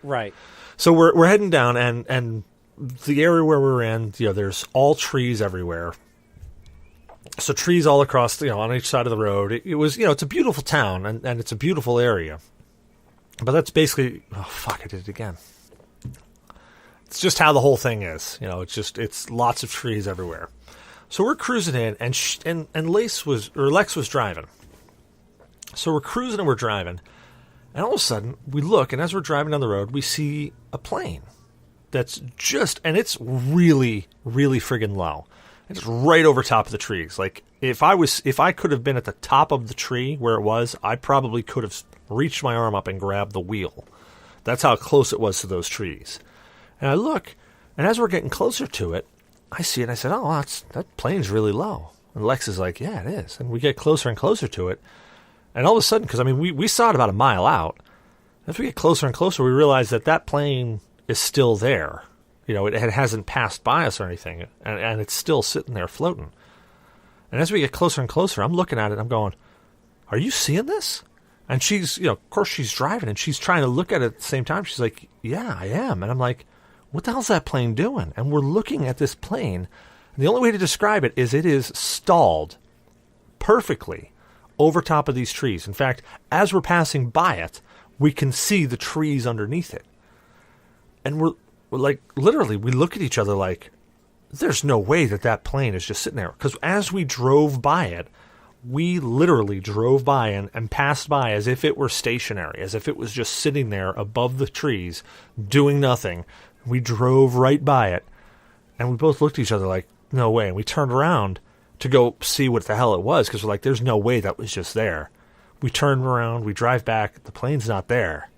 Right. So we're heading down and the area where we're in, you know, there's all trees everywhere. So trees all across, you know, on each side of the road. It was, you know, it's a beautiful town and it's a beautiful area. But that's basically, oh fuck, I did it again. It's just how the whole thing is, you know. It's lots of trees everywhere. So we're cruising in, and Lex was driving. So we're cruising and we're driving, and all of a sudden we look, and as we're driving down the road, we see a plane that's and it's really, really friggin' low. It's right over top of the trees. Like if I could have been at the top of the tree where it was, I probably could have reached my arm up and grabbed the wheel. That's how close it was to those trees. And I look, and as we're getting closer to it, I see it, and I said, "Oh, that plane's really low." And Lex is like, "Yeah, it is." And we get closer and closer to it, and all of a sudden, because I mean, we saw it about a mile out. As we get closer and closer, we realize that plane is still there. You know, it hasn't passed by us or anything, and it's still sitting there floating. And as we get closer and closer, I'm looking at it, and I'm going, "Are you seeing this?" And she's, you know, of course she's driving, and she's trying to look at it at the same time. She's like, "Yeah, I am." And I'm like, "What the hell's that plane doing?" And we're looking at this plane, and the only way to describe it is stalled perfectly over top of these trees. In fact, as we're passing by it, we can see the trees underneath it. And we're like, literally, we look at each other like, there's no way that plane is just sitting there. Because as we drove by it, we literally drove by and passed by as if it were stationary, as if it was just sitting there above the trees, doing nothing. We drove right by it, and we both looked at each other like, no way. And we turned around to go see what the hell it was, because we're like, there's no way that was just there. We turn around, we drive back, the plane's not there.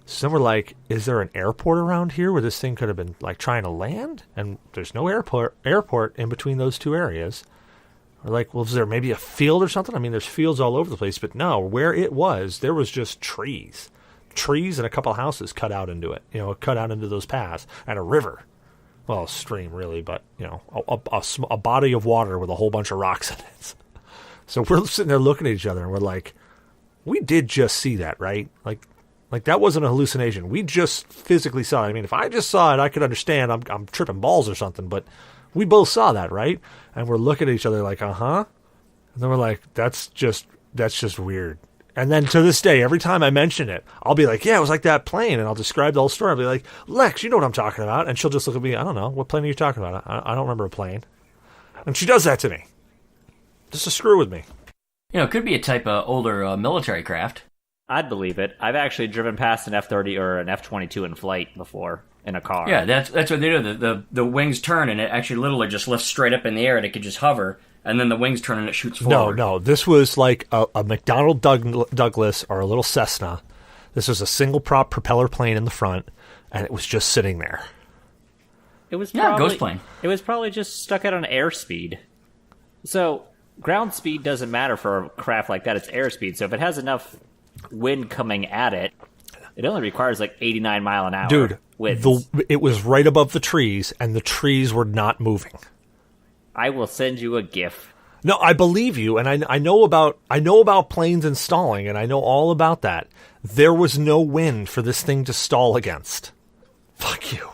So then we're like, is there an airport around here where this thing could have been like trying to land? And there's no airport in between those two areas. We're like, well, is there maybe a field or something? I mean, there's fields all over the place, but no, where it was, there was just trees. Trees and a couple houses cut out into it, cut out into those paths, and a river. Well, a stream, really, but, a body of water with a whole bunch of rocks in it. So we're sitting there looking at each other, and we're like, we did just see that, right? Like that wasn't a hallucination. We just physically saw it. I mean, if I just saw it, I could understand I'm tripping balls or something, but we both saw that, right? And we're looking at each other like, uh-huh. And then we're like, that's just weird. And then to this day, every time I mention it, I'll be like, yeah, it was like that plane. And I'll describe the whole story. I'll be like, Lex, you know what I'm talking about. And she'll just look at me, I don't know, what plane are you talking about? I don't remember a plane. And she does that to me. Just to screw with me. It could be a type of older military craft. I'd believe it. I've actually driven past an F-30 or an F-22 in flight before in a car. Yeah, that's what they do. The wings turn, and it actually literally just lifts straight up in the air, and it could just hover, and then the wings turn, and it shoots forward. No. This was like a McDonnell Douglas or a little Cessna. This was a single-prop propeller plane in the front, and it was just sitting there. It was probably, ghost plane. It was probably just stuck out on airspeed. So ground speed doesn't matter for a craft like that. It's airspeed. So if it has enough wind coming at it, it only requires like 89 mile an hour. Dude, winds. It was right above the trees, and the trees were not moving. I will send you a GIF. No, I believe you, and I know about planes and stalling, and I know all about that. There was no wind for this thing to stall against. Fuck you.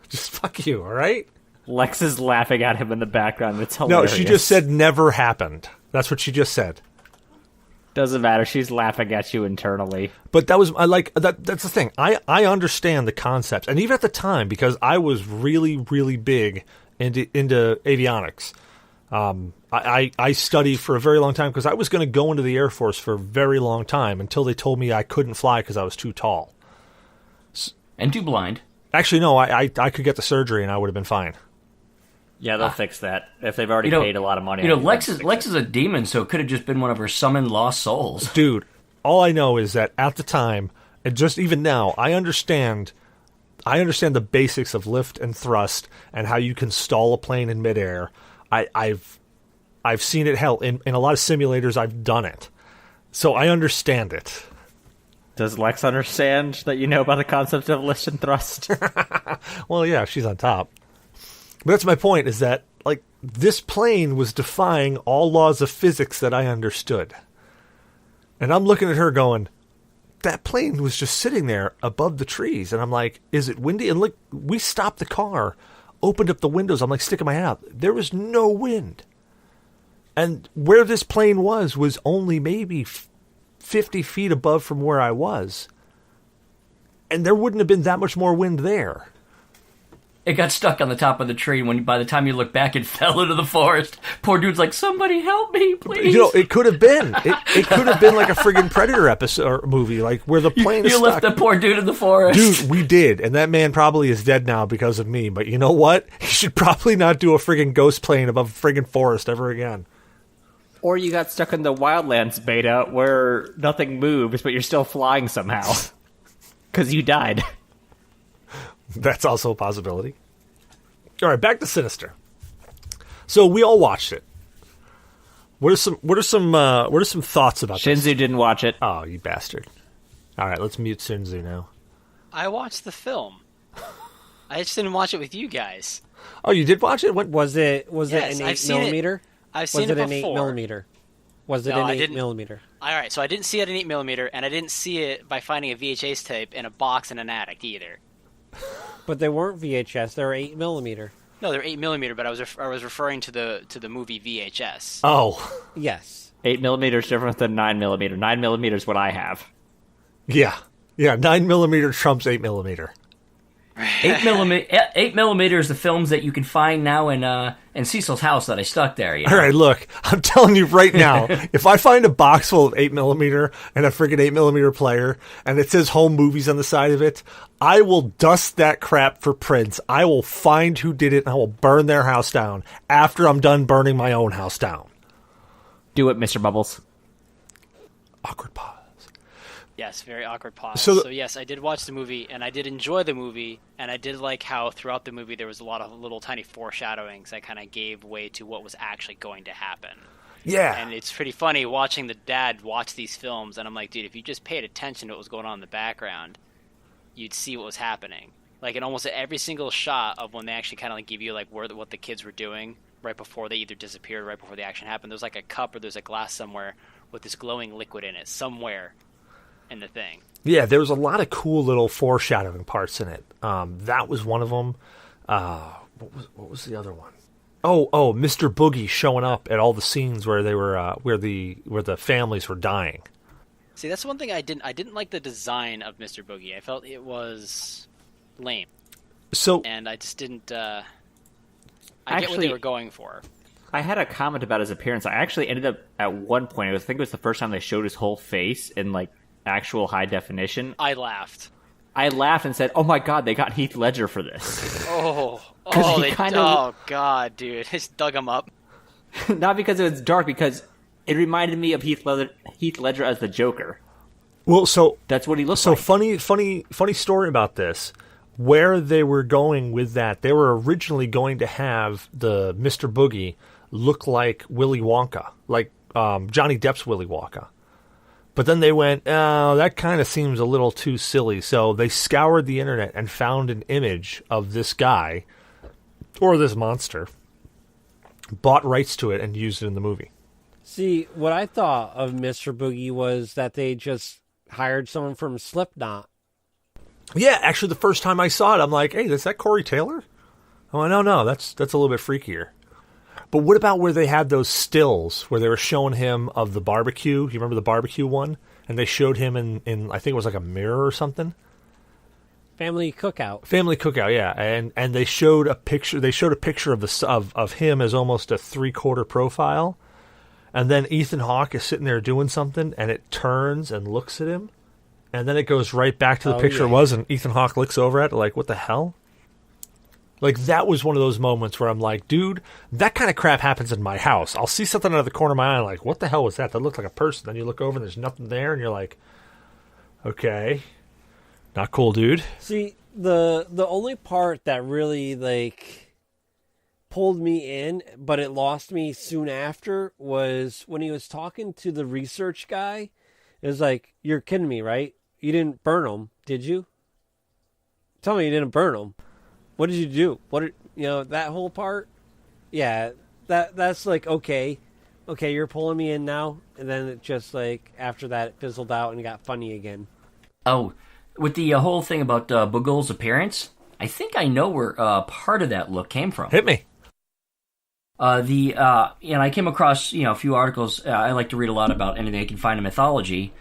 Just fuck you, all right? Lex is laughing at him in the background. It's hilarious. No, she just said never happened. That's what she just said. Doesn't matter. She's laughing at you internally. But that was that's the thing. I understand the concepts, and even at the time, because I was really, really big into avionics. I studied for a very long time because I was going to go into the Air Force for a very long time until they told me I couldn't fly because I was too tall. And too blind. Actually, no, I could get the surgery and I would have been fine. Yeah, they'll fix that. If they've already paid a lot of money. Lex is a demon, so it could have just been one of her summoned lost souls. Dude, all I know is that at the time, and just even now, I understand the basics of lift and thrust and how you can stall a plane in midair. I've seen it, hell, in a lot of simulators, I've done it. So I understand it. Does Lex understand that you know about the concept of lift and thrust? Well, yeah, she's on top. But that's my point, is that, like, this plane was defying all laws of physics that I understood. And I'm looking at her going, that plane was just sitting there above the trees. And I'm like, is it windy? And look, we stopped the car, opened up the windows. I'm like sticking my head out. There was no wind. And where this plane was only maybe 50 feet above from where I was. And there wouldn't have been that much more wind there. It got stuck on the top of the tree, and by the time you look back, it fell into the forest. Poor dude's like, somebody help me, please. It could have been. It could have been like a friggin' Predator episode or movie, like where the plane is stuck. You left the poor dude in the forest. Dude, we did, and that man probably is dead now because of me. But you know what? He should probably not do a friggin' ghost plane above a friggin' forest ever again. Or you got stuck in the Wildlands beta where nothing moves, but you're still flying somehow. Because you died. That's also a possibility. All right, back to Sinister. So we all watched it. What are some thoughts about Shinzu this? didn't watch it. Oh, you bastard! All right, let's mute Shinzu now. I watched the film. I just didn't watch it with you guys. Oh, you did watch it? What was it? Was Yes, it an I've 8 seen it. millimeter? I've seen it Was it an before. 8 millimeter? Was it No, an I 8 didn't. millimeter? All right, so I didn't see it at an 8mm, and I didn't see it by finding a VHS tape in a box in an attic either. But they weren't VHS. They were 8 millimeter. No, they're 8mm, but I was referring to the movie VHS. Oh, Yes. 8mm is different than 9mm. 9mm is what I have. yeah. 9mm trumps 8mm. 8 millimeter is the films that you can find now in and Cecil's house that I stuck there. You know? All right, look, I'm telling you right now, if I find a box full of 8mm and a friggin' 8mm player, and it says home movies on the side of it, I will dust that crap for prints. I will find who did it, and I will burn their house down after I'm done burning my own house down. Do it, Mr. Bubbles. Awkward pause. Yes, very awkward pause. So So yes, I did watch the movie, and I did enjoy the movie, and I did like how throughout the movie there was a lot of little tiny foreshadowings that kind of gave way to what was actually going to happen. Yeah. And it's pretty funny watching the dad watch these films, and I'm like, dude, if you just paid attention to what was going on in the background, you'd see what was happening. Like in almost every single shot of when they actually kind of like give you like what the kids were doing right before they either disappeared, right before the action happened. There's like a cup or there's a glass somewhere with this glowing liquid in it somewhere in the thing. Yeah, there was a lot of cool little foreshadowing parts in it. That was one of them. What was the other one? Oh, Mr. Boogie showing up at all the scenes where they were where the families were dying. See, that's one thing I didn't like the design of Mr. Boogie. I felt it was lame. So, And I just didn't I get what Actually- they were going for. I had a comment about his appearance. I actually ended up at one point. I think it was the first time they showed his whole face in like actual high definition. I laughed. I laughed and said, "Oh my god, they got Heath Ledger for this." Oh, he they kinda- oh god, dude, just dug him up. Not because it was dark, because it reminded me of Heath Ledger as the Joker. well, so That's what he looks So like. funny story about this. Where they were going with that, they were originally going to have the Mr. Boogie look like Willy Wonka, like Johnny Depp's Willy Wonka. But then they went, oh, that kind of seems a little too silly. So they scoured the internet and found an image of this guy, or this monster, bought rights to it and used it in the movie. See, what I thought of Mr. Boogie was that they just hired someone from Slipknot. Yeah, actually, the first time I saw it, I'm like, hey, is that Corey Taylor? Oh, no, that's a little bit freakier. But what about where they had those stills where they were showing him of the barbecue? You remember the barbecue one? And they showed him in I think it was like a mirror or something. Family cookout. Family cookout, yeah. And they showed a picture. They showed a picture of him as almost a 3/4 profile. And then Ethan Hawke is sitting there doing something, and it turns and looks at him. And then it goes right back to the picture it was, and Ethan Hawke looks over at it like, what the hell? Like, that was one of those moments where I'm like, dude, that kind of crap happens in my house. I'll see something out of the corner of my eye, like, what the hell was that? That looked like a person. Then you look over and there's nothing there, and you're like, okay, not cool, dude. See, the only part that really like pulled me in, but it lost me soon after, was when he was talking to the research guy. It was like, you're kidding me, right? You didn't burn them, did you? Tell me you didn't burn them. What did you do? That whole part? Yeah, that's like, okay, you're pulling me in now. And then it just like, after that, it fizzled out and got funny again. Oh, with the whole thing about Bugle's appearance, I think I know where part of that look came from. Hit me. I came across a few articles. I like to read a lot about anything I can find in mythology,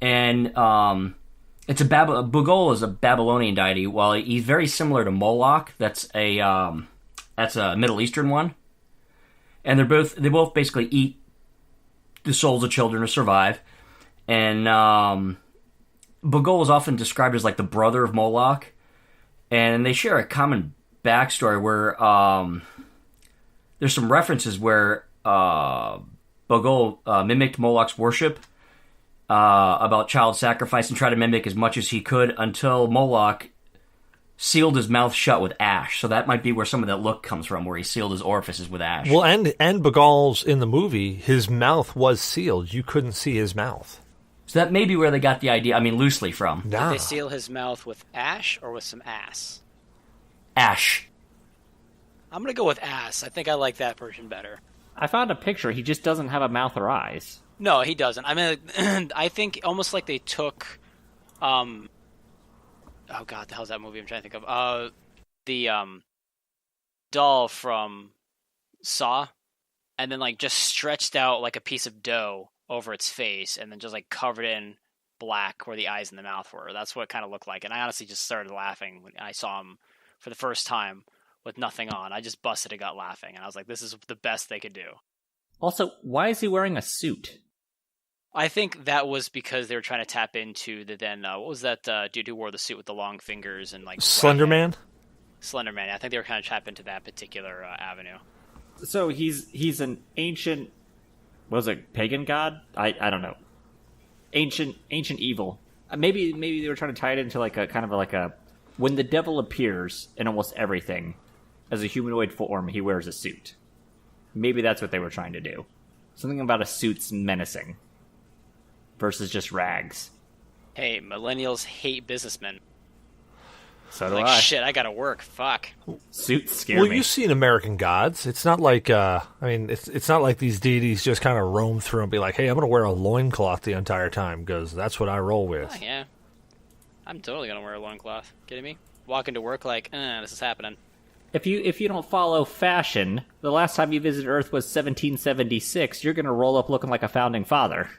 and it's Bugol is a Babylonian deity. While he's very similar to Moloch, that's a Middle Eastern one, and they both basically eat the souls of children to survive, and Bugol is often described as like the brother of Moloch, and they share a common backstory where there's some references where Bugol mimicked Moloch's worship about child sacrifice and tried to mimic as much as he could until Moloch sealed his mouth shut with ash. So that might be where some of that look comes from, where he sealed his orifices with ash. Well, and Bagal's in the movie, his mouth was sealed. You couldn't see his mouth. So that may be where they got the idea, loosely from. Nah. Did they seal his mouth with ash or with some ass? Ash. I'm gonna go with ass. I think I like that version better. I found a picture. He just doesn't have a mouth or eyes. No, he doesn't. I mean, I think almost like they took, oh god, the hell's that movie I'm trying to think of? The doll from Saw, and then like just stretched out like a piece of dough over its face, and then just like covered it in black where the eyes and the mouth were. That's what it kind of looked like. And I honestly just started laughing when I saw him for the first time with nothing on. I just busted a gut laughing, and I was like, this is the best they could do. Also, why is he wearing a suit? I think that was because they were trying to tap into the what was that dude who wore the suit with the long fingers and like Slender Man? Slender Man. I think they were kind of tapping into that particular avenue. So he's an ancient, what was it, pagan god? I don't know. Ancient evil. Maybe they were trying to tie it into like a kind of like a when the devil appears in almost everything as a humanoid form, he wears a suit. Maybe that's what they were trying to do. Something about a suit's menacing versus just rags. Hey, millennials hate businessmen. So do Like, I. shit, I gotta work. Fuck. Suits scare Well, me. you've seen American Gods. It's not like, it's not like these deities just kind of roam through and be like, hey, I'm going to wear a loincloth the entire time because that's what I roll with. Oh, yeah. I'm totally gonna wear a loincloth. Kidding me? Walk into work like, this is happening. If you don't follow fashion, the last time you visited Earth was 1776. You're gonna roll up looking like a founding father.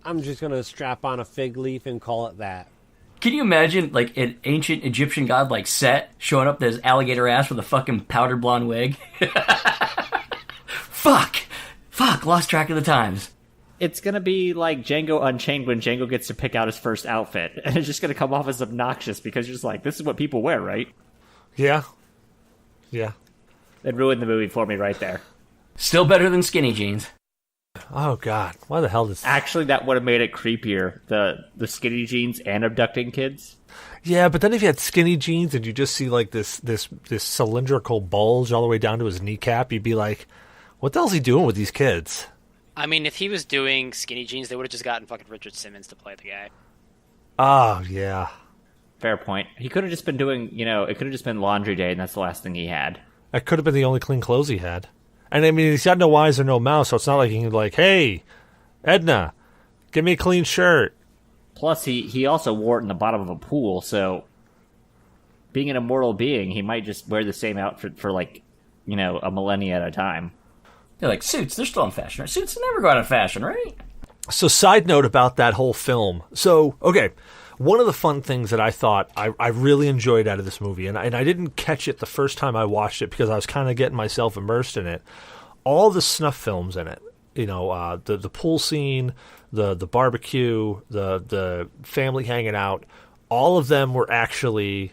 I'm just going to strap on a fig leaf and call it that. Can you imagine, like, an ancient Egyptian god like Set showing up to his alligator ass with a fucking powdered blonde wig? Fuck, lost track of the times. It's gonna be like Django Unchained when Django gets to pick out his first outfit, and it's just gonna come off as obnoxious because you're just like, this is what people wear, right? Yeah. Yeah. It ruined the movie for me right there. Still better than skinny jeans. Oh, God. Why the hell does... Actually, that would have made it creepier. The skinny jeans and abducting kids. Yeah, but then if you had skinny jeans and you just see, like, this cylindrical bulge all the way down to his kneecap, you'd be like, what the hell's he doing with these kids? I mean, if he was doing skinny jeans, they would have just gotten fucking Richard Simmons to play the guy. Oh, yeah. Fair point. He could have just been doing, it could have just been laundry day, and that's the last thing he had. That could have been the only clean clothes he had. And, I mean, he's got no eyes or no mouth, so it's not like he can be like, hey, Edna, give me a clean shirt. Plus, he also wore it in the bottom of a pool, so being an immortal being, he might just wear the same outfit for, like, a millennia at a time. They're like, suits, they're still in fashion. Right? Suits never go out of fashion, right? So, side note about that whole film. So, okay, one of the fun things that I thought I really enjoyed out of this movie, and I didn't catch it the first time I watched it because I was kind of getting myself immersed in it, all the snuff films in it. The pool scene, the barbecue, the family hanging out, all of them were actually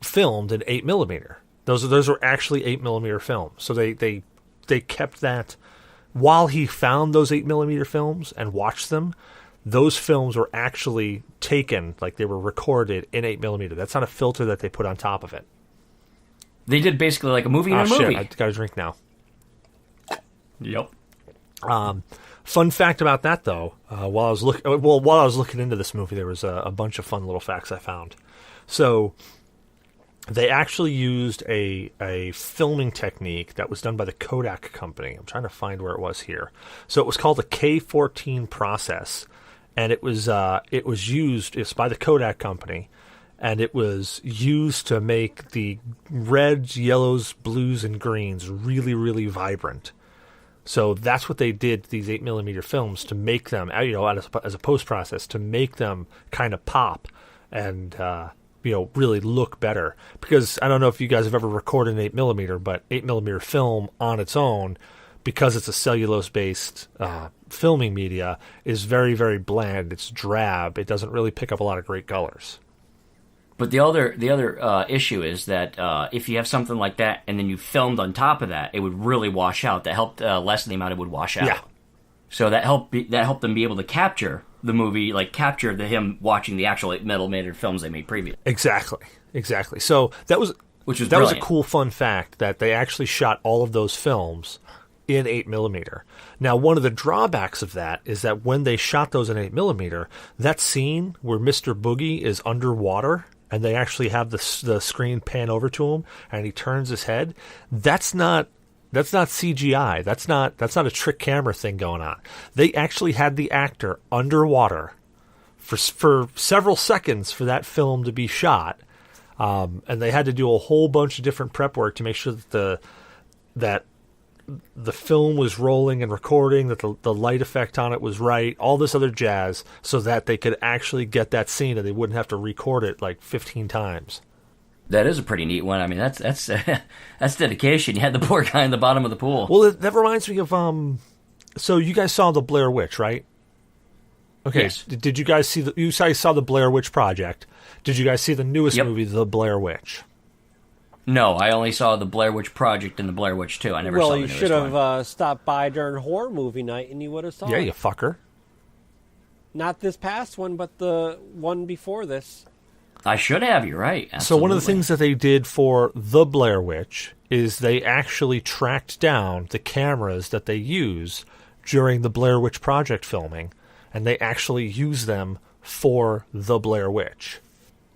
filmed in 8mm. Those were actually 8mm films. So they kept that while he found those 8mm films and watched them. Those films were actually taken, like they were recorded in 8mm. That's not a filter that they put on top of it. They did basically like a movie in a movie. Shit, I got a drink now. Yep. Fun fact about that, though, while I was looking into this movie, there was a bunch of fun little facts I found. So they actually used a filming technique that was done by the Kodak company. I'm trying to find where it was here. So it was called the K14 process, and it was used. It's by the Kodak company, and it was used to make the reds, yellows, blues, and greens really, really vibrant. So that's what they did to these 8mm films to make them, as a post process, to make them kind of pop and really look better. Because I don't know if you guys have ever recorded an 8mm, but 8mm film on its own, because it's a cellulose-based filming media, is very, very bland. It's drab. It doesn't really pick up a lot of great colors. But the other issue is that if you have something like that and then you filmed on top of that, it would really wash out. That helped lessen the amount it would wash out. Yeah. So that helped them be able to capture the movie, like capture him watching the actual 8mm films they made previously. Exactly. So that was a cool fun fact that they actually shot all of those films in 8mm. Now, one of the drawbacks of that is that when they shot those in 8mm, that scene where Mr. Boogie is underwater and they actually have the screen pan over to him and he turns his head, that's not CGI. That's not a trick camera thing going on. They actually had the actor underwater for several seconds for that film to be shot, and they had to do a whole bunch of different prep work to make sure that the film was rolling and recording, that the light effect on it was right, all this other jazz, so that they could actually get that scene and they wouldn't have to record it like 15 times. That is a pretty neat one. I mean, that's that's dedication. You had the poor guy in the bottom of the pool. Well, that reminds me of so you guys saw the Blair Witch, right? Okay. Yes. Did you guys see you guys saw the Blair Witch Project? Did you guys see the newest Yep. movie, The Blair Witch? No, I only saw the Blair Witch Project and the Blair Witch 2. I never saw Well, the you newest should one. have stopped by during horror movie night, and you would have saw Yeah, it. you fucker. Not this past one, but the one before this. I should have. You're right. So one of the Absolutely. things that they did for The Blair Witch is they actually tracked down the cameras that they use during the Blair Witch Project filming, and they actually use them for The Blair Witch.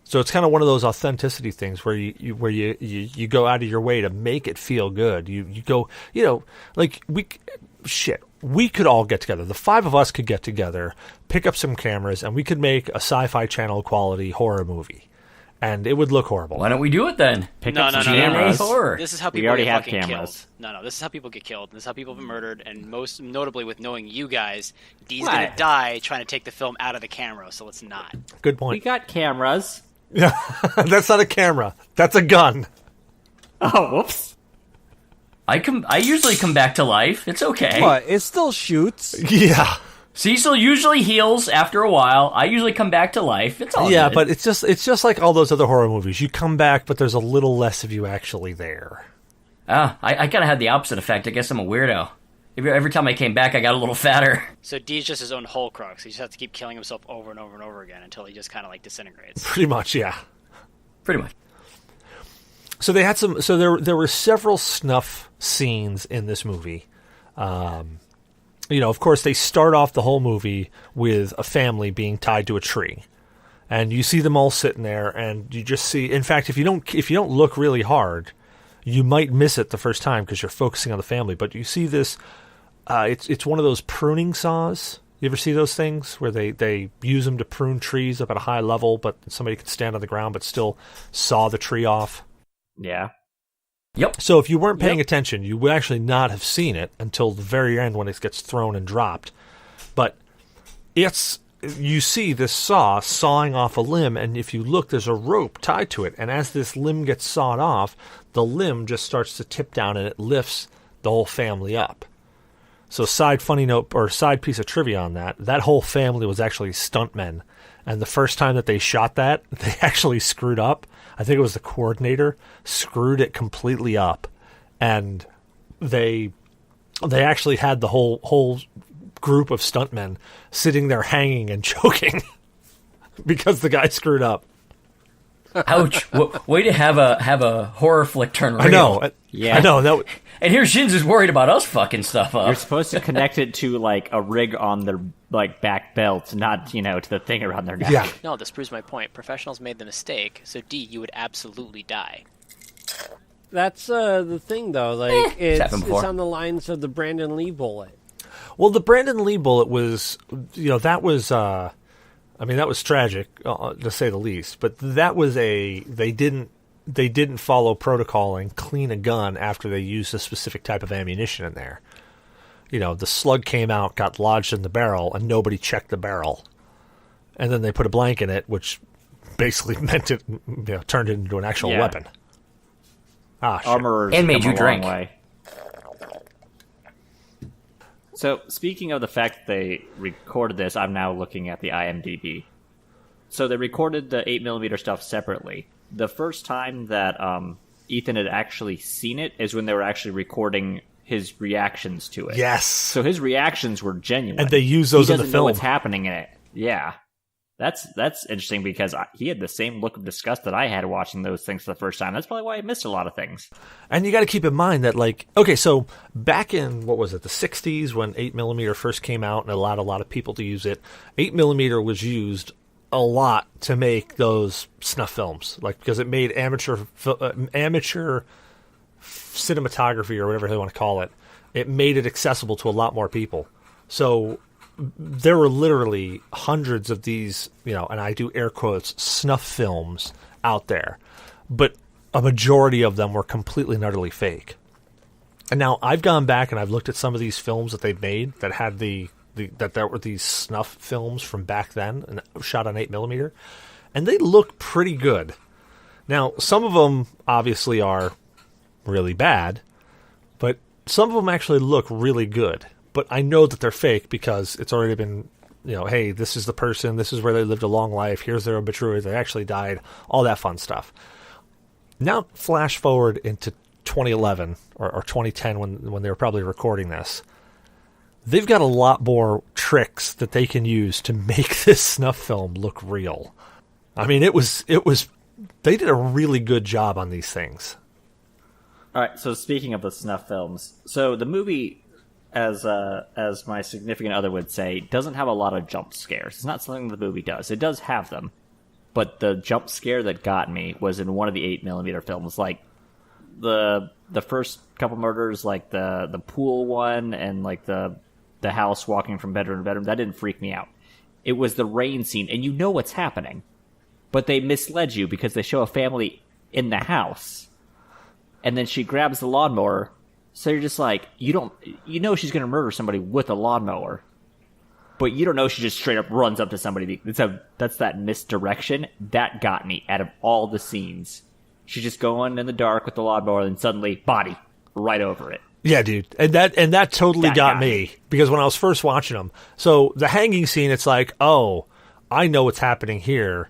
So it's kind of one of those authenticity things where you go out of your way to make it feel good. You go, like we could all get together. The five of us could get together, pick up some cameras, and we could make a Sci-Fi Channel quality horror movie, and it would look horrible. Why don't we do it then? Pick No, up no, some no, no, cameras. no. Horror. This is how We people already get have fucking cameras. killed. No, this is how people get killed. This is how people get murdered, and most notably with knowing you guys, Dee's What? gonna die trying to take the film out of the camera, so let's not. Good We point. got cameras. Yeah, that's not a camera. That's a gun. Oh, whoops. I usually come back to life. It's okay. What? It still shoots. Yeah. Cecil usually heals after a while. I usually come back to life. It's all Yeah, good. but it's just like all those other horror movies. You come back, but there's a little less of you actually there. I kind of had the opposite effect. I guess I'm a weirdo. Every time I came back, I got a little fatter. So Dee's just his own Horcrux. He just has to keep killing himself over and over and over again until he just kind of like disintegrates. Pretty much, yeah. Pretty much. So they had some. So there were several snuff scenes in this movie. Of course, they start off the whole movie with a family being tied to a tree, and you see them all sitting there, and you just see. In fact, if you don't look really hard, you might miss it the first time because you're focusing on the family. But you see this. It's one of those pruning saws. You ever see those things where they use them to prune trees up at a high level, but somebody can stand on the ground but still saw the tree off? Yeah. Yep. So if you weren't paying attention, you would actually not have seen it until the very end when it gets thrown and dropped. But you see this saw sawing off a limb, and if you look, there's a rope tied to it. And as this limb gets sawed off, the limb just starts to tip down, and it lifts the whole family up. So side funny note, or side piece of trivia on that whole family was actually stuntmen. And the first time that they shot that, they actually screwed up. I think it was the coordinator screwed it completely up, and they actually had the whole group of stuntmen sitting there hanging and choking because the guy screwed up. Ouch! Way to have a horror flick turn real. I know. Yeah. I know. And here Shins is worried about us fucking stuff up. You're supposed to connect it to like a rig on their like back belt, not to the thing around their neck. Yeah. No, this proves my point. Professionals made the mistake, so D, you would absolutely die. That's the thing, though. Like it's happened before. on the lines of the Brandon Lee bullet. Well, the Brandon Lee bullet was, that was, that was tragic to say the least. But that was they didn't follow protocol and clean a gun after they used a specific type of ammunition in there. The slug came out, got lodged in the barrel, and nobody checked the barrel. And then they put a blank in it, which basically meant it, turned it into an actual Yeah. weapon. Ah, shit. Armorers And made come you a long drink. way. So, speaking of the fact that they recorded this, I'm now looking at the IMDb. So they recorded the 8mm stuff separately. The first time that Ethan had actually seen it is when they were actually recording his reactions to it. Yes. So his reactions were genuine. And they use those he in the doesn't know film. what's happening in it. Yeah. That's interesting because he had the same look of disgust that I had watching those things for the first time. That's probably why I missed a lot of things. And you got to keep in mind that, so back in, the 60s when 8mm first came out and allowed a lot of people to use it, 8mm was used a lot to make those snuff films, because it made amateur cinematography, or whatever they want to call it. It made it accessible to a lot more people. So there were literally hundreds of these, and I do air quotes, snuff films out there, but a majority of them were completely and utterly fake. And now I've gone back and I've looked at some of these films that they've made that had that there were these snuff films from back then and shot on 8mm, and they look pretty good. Now, some of them obviously are really bad, but some of them actually look really good. But I know that they're fake because it's already been, hey, this is the person, this is where they lived a long life, here's their obituary, they actually died, all that fun stuff. Now, flash forward into 2011 or 2010 when they were probably recording this. They've got a lot more tricks that they can use to make this snuff film look real. I mean, it was they did a really good job on these things. All right, so speaking of the snuff films, so the movie, as my significant other would say, doesn't have a lot of jump scares. It's not something the movie does. It does have them, but the jump scare that got me was in one of the 8mm films, like the first couple murders, like the pool one and like the house walking from bedroom to bedroom. That didn't freak me out. It was the rain scene, and you know what's happening, but they misled you because they show a family in the house. And then she grabs the lawnmower, so you're just like, you know she's going to murder somebody with a lawnmower, but you don't know she just straight up runs up to somebody. That's that misdirection. That got me out of all the scenes. She's just going in the dark with the lawnmower, and suddenly, body, right over it. Yeah, dude. And that totally got me, because when I was first watching them, so the hanging scene, it's like, oh, I know what's happening here.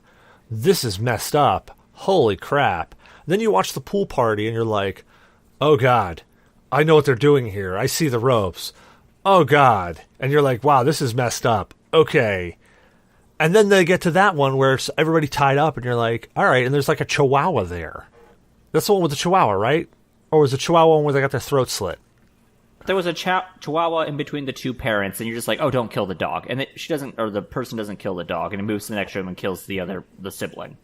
This is messed up. Holy crap. Then you watch the pool party and you're like, oh God, I know what they're doing here. I see the ropes. Oh God. And you're like, wow, this is messed up. Okay. And then they get to that one where it's everybody tied up and you're like, all right. And there's like a chihuahua there. That's the one with the chihuahua, right? Or was the chihuahua one where they got their throat slit? There was a chihuahua in between the two parents, and you're just like, oh, don't kill the dog. And the person doesn't kill the dog, and it moves to the next room and kills the sibling.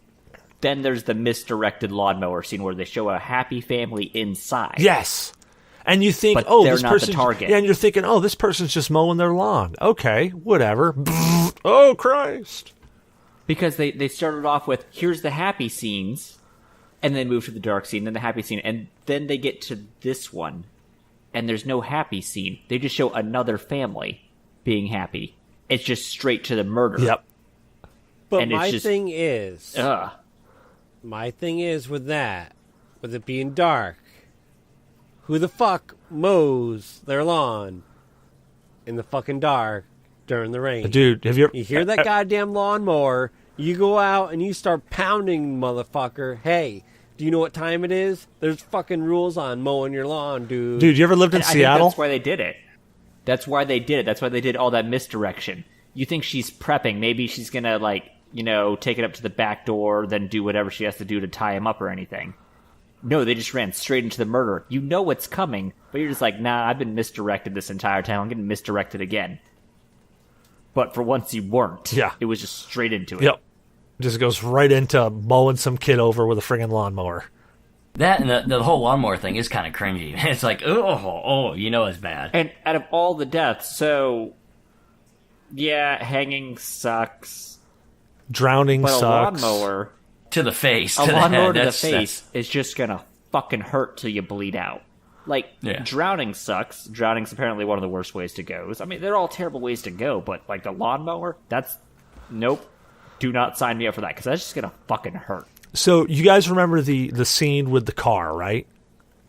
Then there's the misdirected lawnmower scene where they show a happy family inside. Yes. And you think, but this person, the target. Yeah, and you're thinking, oh, this person's just mowing their lawn. Okay, whatever. Oh, Christ. Because they started off with, here's the happy scenes, and then move to the dark scene, then the happy scene, and then they get to this one, and there's no happy scene. They just show another family being happy. It's just straight to the murder. Yep. But and my thing is... My thing is with it being dark, who the fuck mows their lawn in the fucking dark during the rain? Dude, you hear that goddamn lawnmower, you go out and you start pounding, motherfucker. Hey, do you know what time it is? There's fucking rules on mowing your lawn, dude. Dude, you ever lived in Seattle? That's why they did it. That's why they did all that misdirection. You think she's prepping. Maybe she's going to, take it up to the back door, then do whatever she has to do to tie him up or anything. No, they just ran straight into the murder. You know what's coming, but you're just like, nah, I've been misdirected this entire time. I'm getting misdirected again. But for once you weren't. Yeah. It was just straight into it. Yep. Just goes right into mowing some kid over with a friggin' lawnmower. That and the whole lawnmower thing is kind of cringy. It's like, it's bad. And out of all the deaths, so, yeah, hanging sucks. Drowning but sucks. A lawnmower to the face. A lawnmower to the face is just going to fucking hurt till you bleed out. Drowning sucks. Drowning's apparently one of the worst ways to go. I mean, they're all terrible ways to go, but, the lawnmower, nope. Do not sign me up for that, because that's just going to fucking hurt. So, you guys remember the scene with the car, right?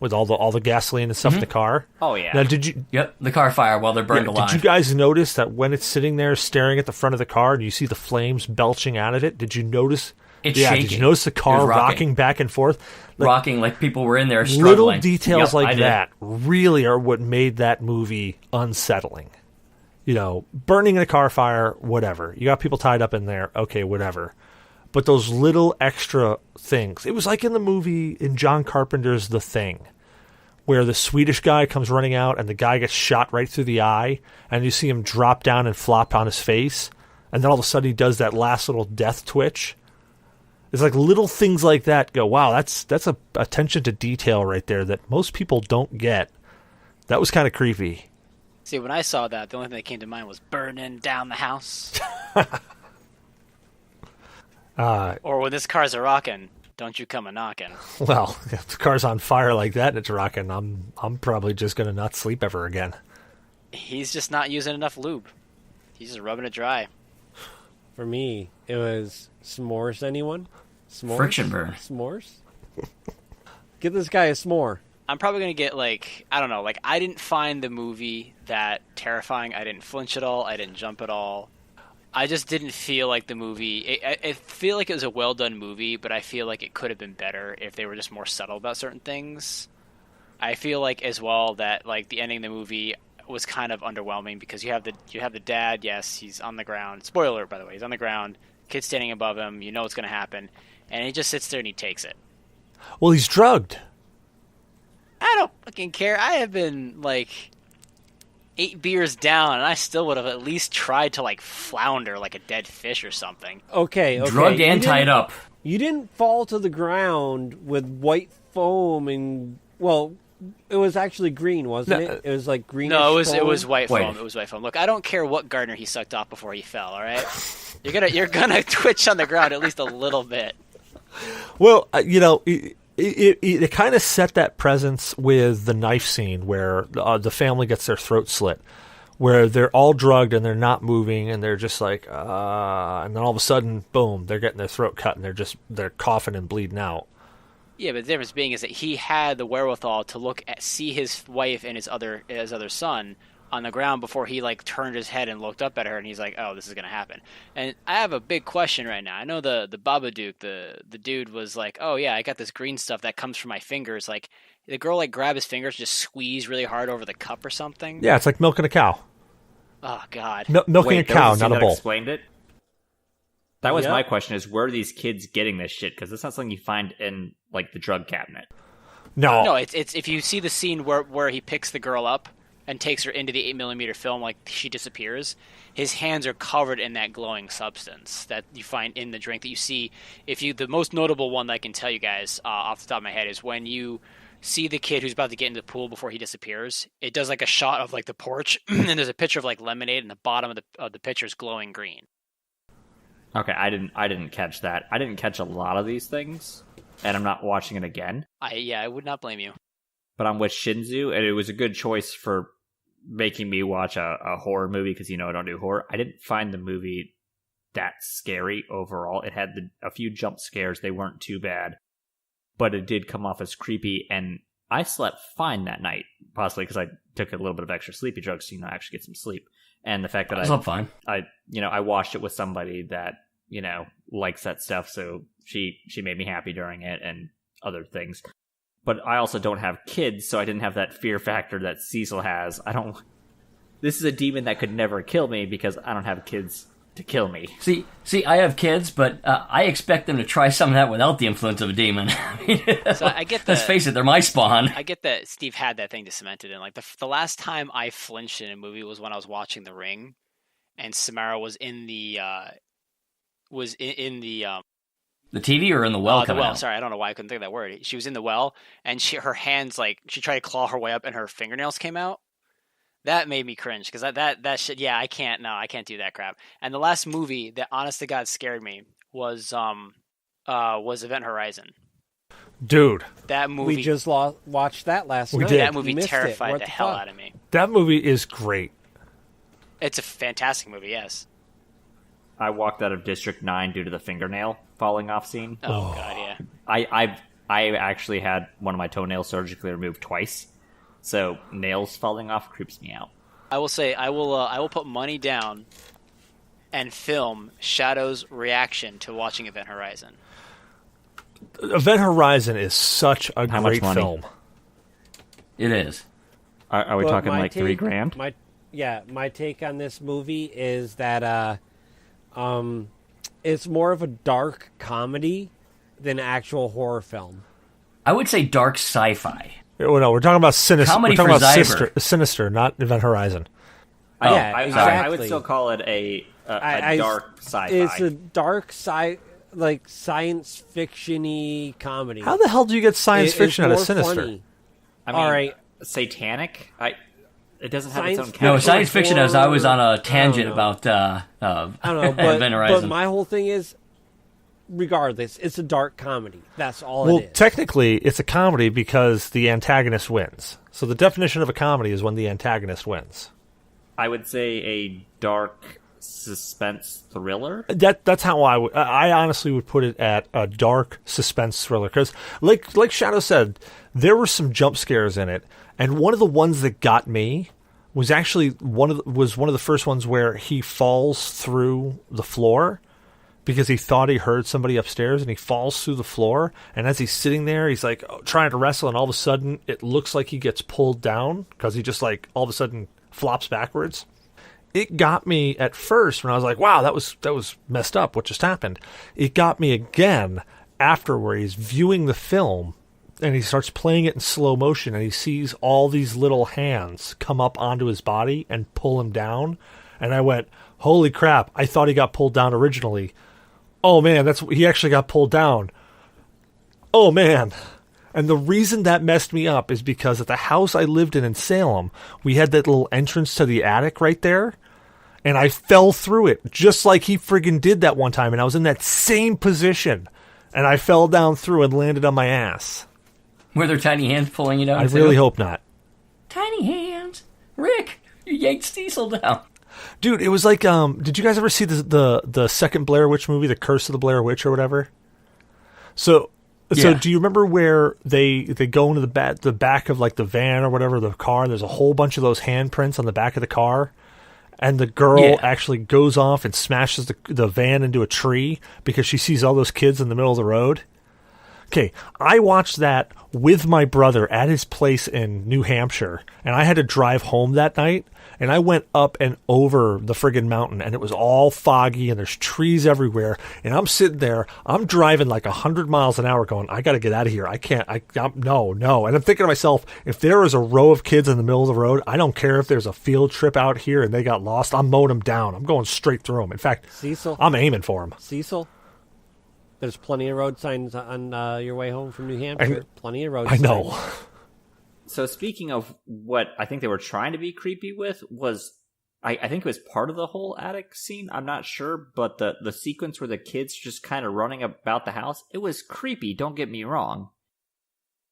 With all the gasoline and stuff in the car? Oh, yeah. Now, did you... Yep, the car fire while they're burned alive. Did you guys notice that when it's sitting there staring at the front of the car and you see the flames belching out of it, did you notice... It's shaking. Did you notice the car rocking back and forth? Rocking like people were in there struggling. Little details that really are what made that movie unsettling. Burning in a car fire, whatever. You got people tied up in there, okay, whatever. But those little extra things. It was like in the movie in John Carpenter's The Thing, where the Swedish guy comes running out and the guy gets shot right through the eye, and you see him drop down and flop on his face, and then all of a sudden he does that last little death twitch. It's like little things like that go, wow, that's a attention to detail right there that most people don't get. That was kind of creepy. See, when I saw that, the only thing that came to mind was burning down the house. Or when this car's a rockin', don't you come a knockin'. Well, if the car's on fire like that and it's rockin', I'm probably just gonna not sleep ever again. He's just not using enough lube. He's just rubbing it dry. For me, it was s'mores. Anyone? S'mores? Friction burn. S'mores? Get this guy a s'more. I'm probably going to get, like, I don't know, like, I didn't find the movie that terrifying. I didn't flinch at all. I didn't jump at all. I just didn't feel like the movie... I feel like it was a well-done movie, but I feel like it could have been better if they were just more subtle about certain things. I feel like, as well, that, like, the ending of the movie was kind of underwhelming because you have the dad, yes, he's on the ground. Spoiler, by the way, he's on the ground. Kid's standing above him. You know what's going to happen. And he just sits there and he takes it. Well, he's drugged. I don't fucking care. I have been, like, 8 beers down, and I still would have at least tried to, like, flounder like a dead fish or something. Okay. Drugged and tied up. You didn't fall to the ground with white foam and, well, it was actually green, wasn't it? It was like greenish No, it foam. was white foam. It was white foam. Look, I don't care what gardener he sucked off before he fell. All right, you're gonna twitch on the ground at least a little bit. Well, it kind of set that presence with the knife scene where the family gets their throat slit, where they're all drugged and they're not moving and they're just like, and then all of a sudden, boom, they're getting their throat cut and they're coughing and bleeding out. Yeah, but the difference being is that he had the wherewithal to see his wife and his other son on the ground before he, like, turned his head and looked up at her, and he's like, oh, this is going to happen. And I have a big question right now. I know the Babadook, the dude was like, oh, yeah, I got this green stuff that comes from my fingers. Like, the girl, like, grab his fingers, just squeeze really hard over the cup or something? Yeah, it's like milking a cow. Oh, God. Milking a cow, there was not a scene that bull. Explained it? That was Yep. my question, is where are these kids getting this shit? Because it's not something you find in, like, the drug cabinet. No, it's if you see the scene where he picks the girl up and takes her into the 8mm film, like she disappears, his hands are covered in that glowing substance that you find in the drink that you see. The most notable one that I can tell you guys off the top of my head is when you see the kid who's about to get into the pool before he disappears. It does like a shot of like the porch, and there's a picture of like lemonade, and the bottom of the picture is glowing green. Okay, I didn't catch that. I didn't catch a lot of these things, and I'm not watching it again. I would not blame you. But I'm with Shinzu, and it was a good choice for making me watch a horror movie because I don't do horror. I didn't find the movie that scary overall. It had a few jump scares. They weren't too bad, but it did come off as creepy, and I slept fine that night, possibly because I took a little bit of extra sleepy drugs to actually get some sleep. And the fact that I slept fine. I watched it with somebody that likes that stuff, so she made me happy during it and other things. But I also don't have kids, so I didn't have that fear factor that Cecil has. This is a demon that could never kill me because I don't have kids to kill me. See, I have kids, but I expect them to try some of that without the influence of a demon. So I get let's face it, they're my spawn. I get that Steve had that thing to cement it in. Like the last time I flinched in a movie was when I was watching The Ring, and Samara was in the The TV or in the well? The coming well. out? Sorry, I don't know why I couldn't think of that word. She was in the well, and her hands, like, she tried to claw her way up, and her fingernails came out. That made me cringe because that shit. Yeah, I can't do that crap. And the last movie that, honest to God, scared me was Event Horizon. Dude, That movie. We just watched that last night. did. That movie terrified the hell out of me. That movie is great. It's a fantastic movie. Yes. I walked out of District 9 due to the fingernail falling off scene. Oh God, yeah. I actually had one of my toenails surgically removed twice, so nails falling off creeps me out. I will say I will put money down and film Shadow's reaction to watching Event Horizon. Event Horizon is such a How much great money? film. It is. Are we But talking my like take- $3,000? My take on this movie is that it's more of a dark comedy than actual horror film. I would say dark sci-fi. Oh, no, we're talking about Sinister. Comedy We're talking for about Zyber. Sinister, not Event Horizon. Yeah, I exactly. would still call it a dark sci-fi. It's a dark science fiction-y comedy. How the hell do you get science It's fiction out of more Sinister? funny. I mean, All right. Satanic? It doesn't have Science its own fiction. No, category. science fiction. As I was on a tangent know. about I don't know, Event Horizon. but my whole thing is, regardless, it's a dark comedy. That's all Well, it is. technically, it's a comedy because the antagonist wins. So the definition of a comedy is when the antagonist wins. I would say a dark suspense thriller. That's how I honestly would put it, at a dark suspense thriller, because like Shadow said, there were some jump scares in it, and one of the ones that got me was actually one of the first ones where he falls through the floor because he thought he heard somebody upstairs, and he falls through the floor, and as he's sitting there, he's like trying to wrestle, and all of a sudden it looks like he gets pulled down because he just like all of a sudden flops backwards. It got me at first when I was like, wow, that was messed up, what just happened. It got me again after, where he's viewing the film and he starts playing it in slow motion, and he sees all these little hands come up onto his body and pull him down. And I went, holy crap, I thought he got pulled down originally. Oh man, he actually got pulled down. Oh man. And the reason that messed me up is because at the house I lived in Salem, we had that little entrance to the attic right there. And I fell through it, just like he friggin' did that one time. And I was in that same position. And I fell down through and landed on my ass. Were there tiny hands pulling you down? I really hope not. Tiny hands. Rick, you yanked Cecil down. Dude, it was like, did you guys ever see the second Blair Witch movie, The Curse of the Blair Witch or whatever? So do you remember where they go into the back of like the van or whatever, the car, and there's a whole bunch of those handprints on the back of the car? And the girl actually goes off and smashes the van into a tree because she sees all those kids in the middle of the road. Okay, I watched that with my brother at his place in New Hampshire, and I had to drive home that night, and I went up and over the friggin' mountain, and it was all foggy, and there's trees everywhere, and I'm sitting there, I'm driving like 100 miles an hour going, I gotta get out of here, no. And I'm thinking to myself, if there is a row of kids in the middle of the road, I don't care if there's a field trip out here and they got lost, I'm mowing them down, I'm going straight through them. In fact, Cecil, I'm aiming for them. Cecil, there's plenty of road signs on your way home from New Hampshire. Plenty of road I signs. know. So speaking of what I think they were trying to be creepy with was, I think it was part of the whole attic scene. I'm not sure, but the sequence where the kids just kind of running about the house, it was creepy. Don't get me wrong.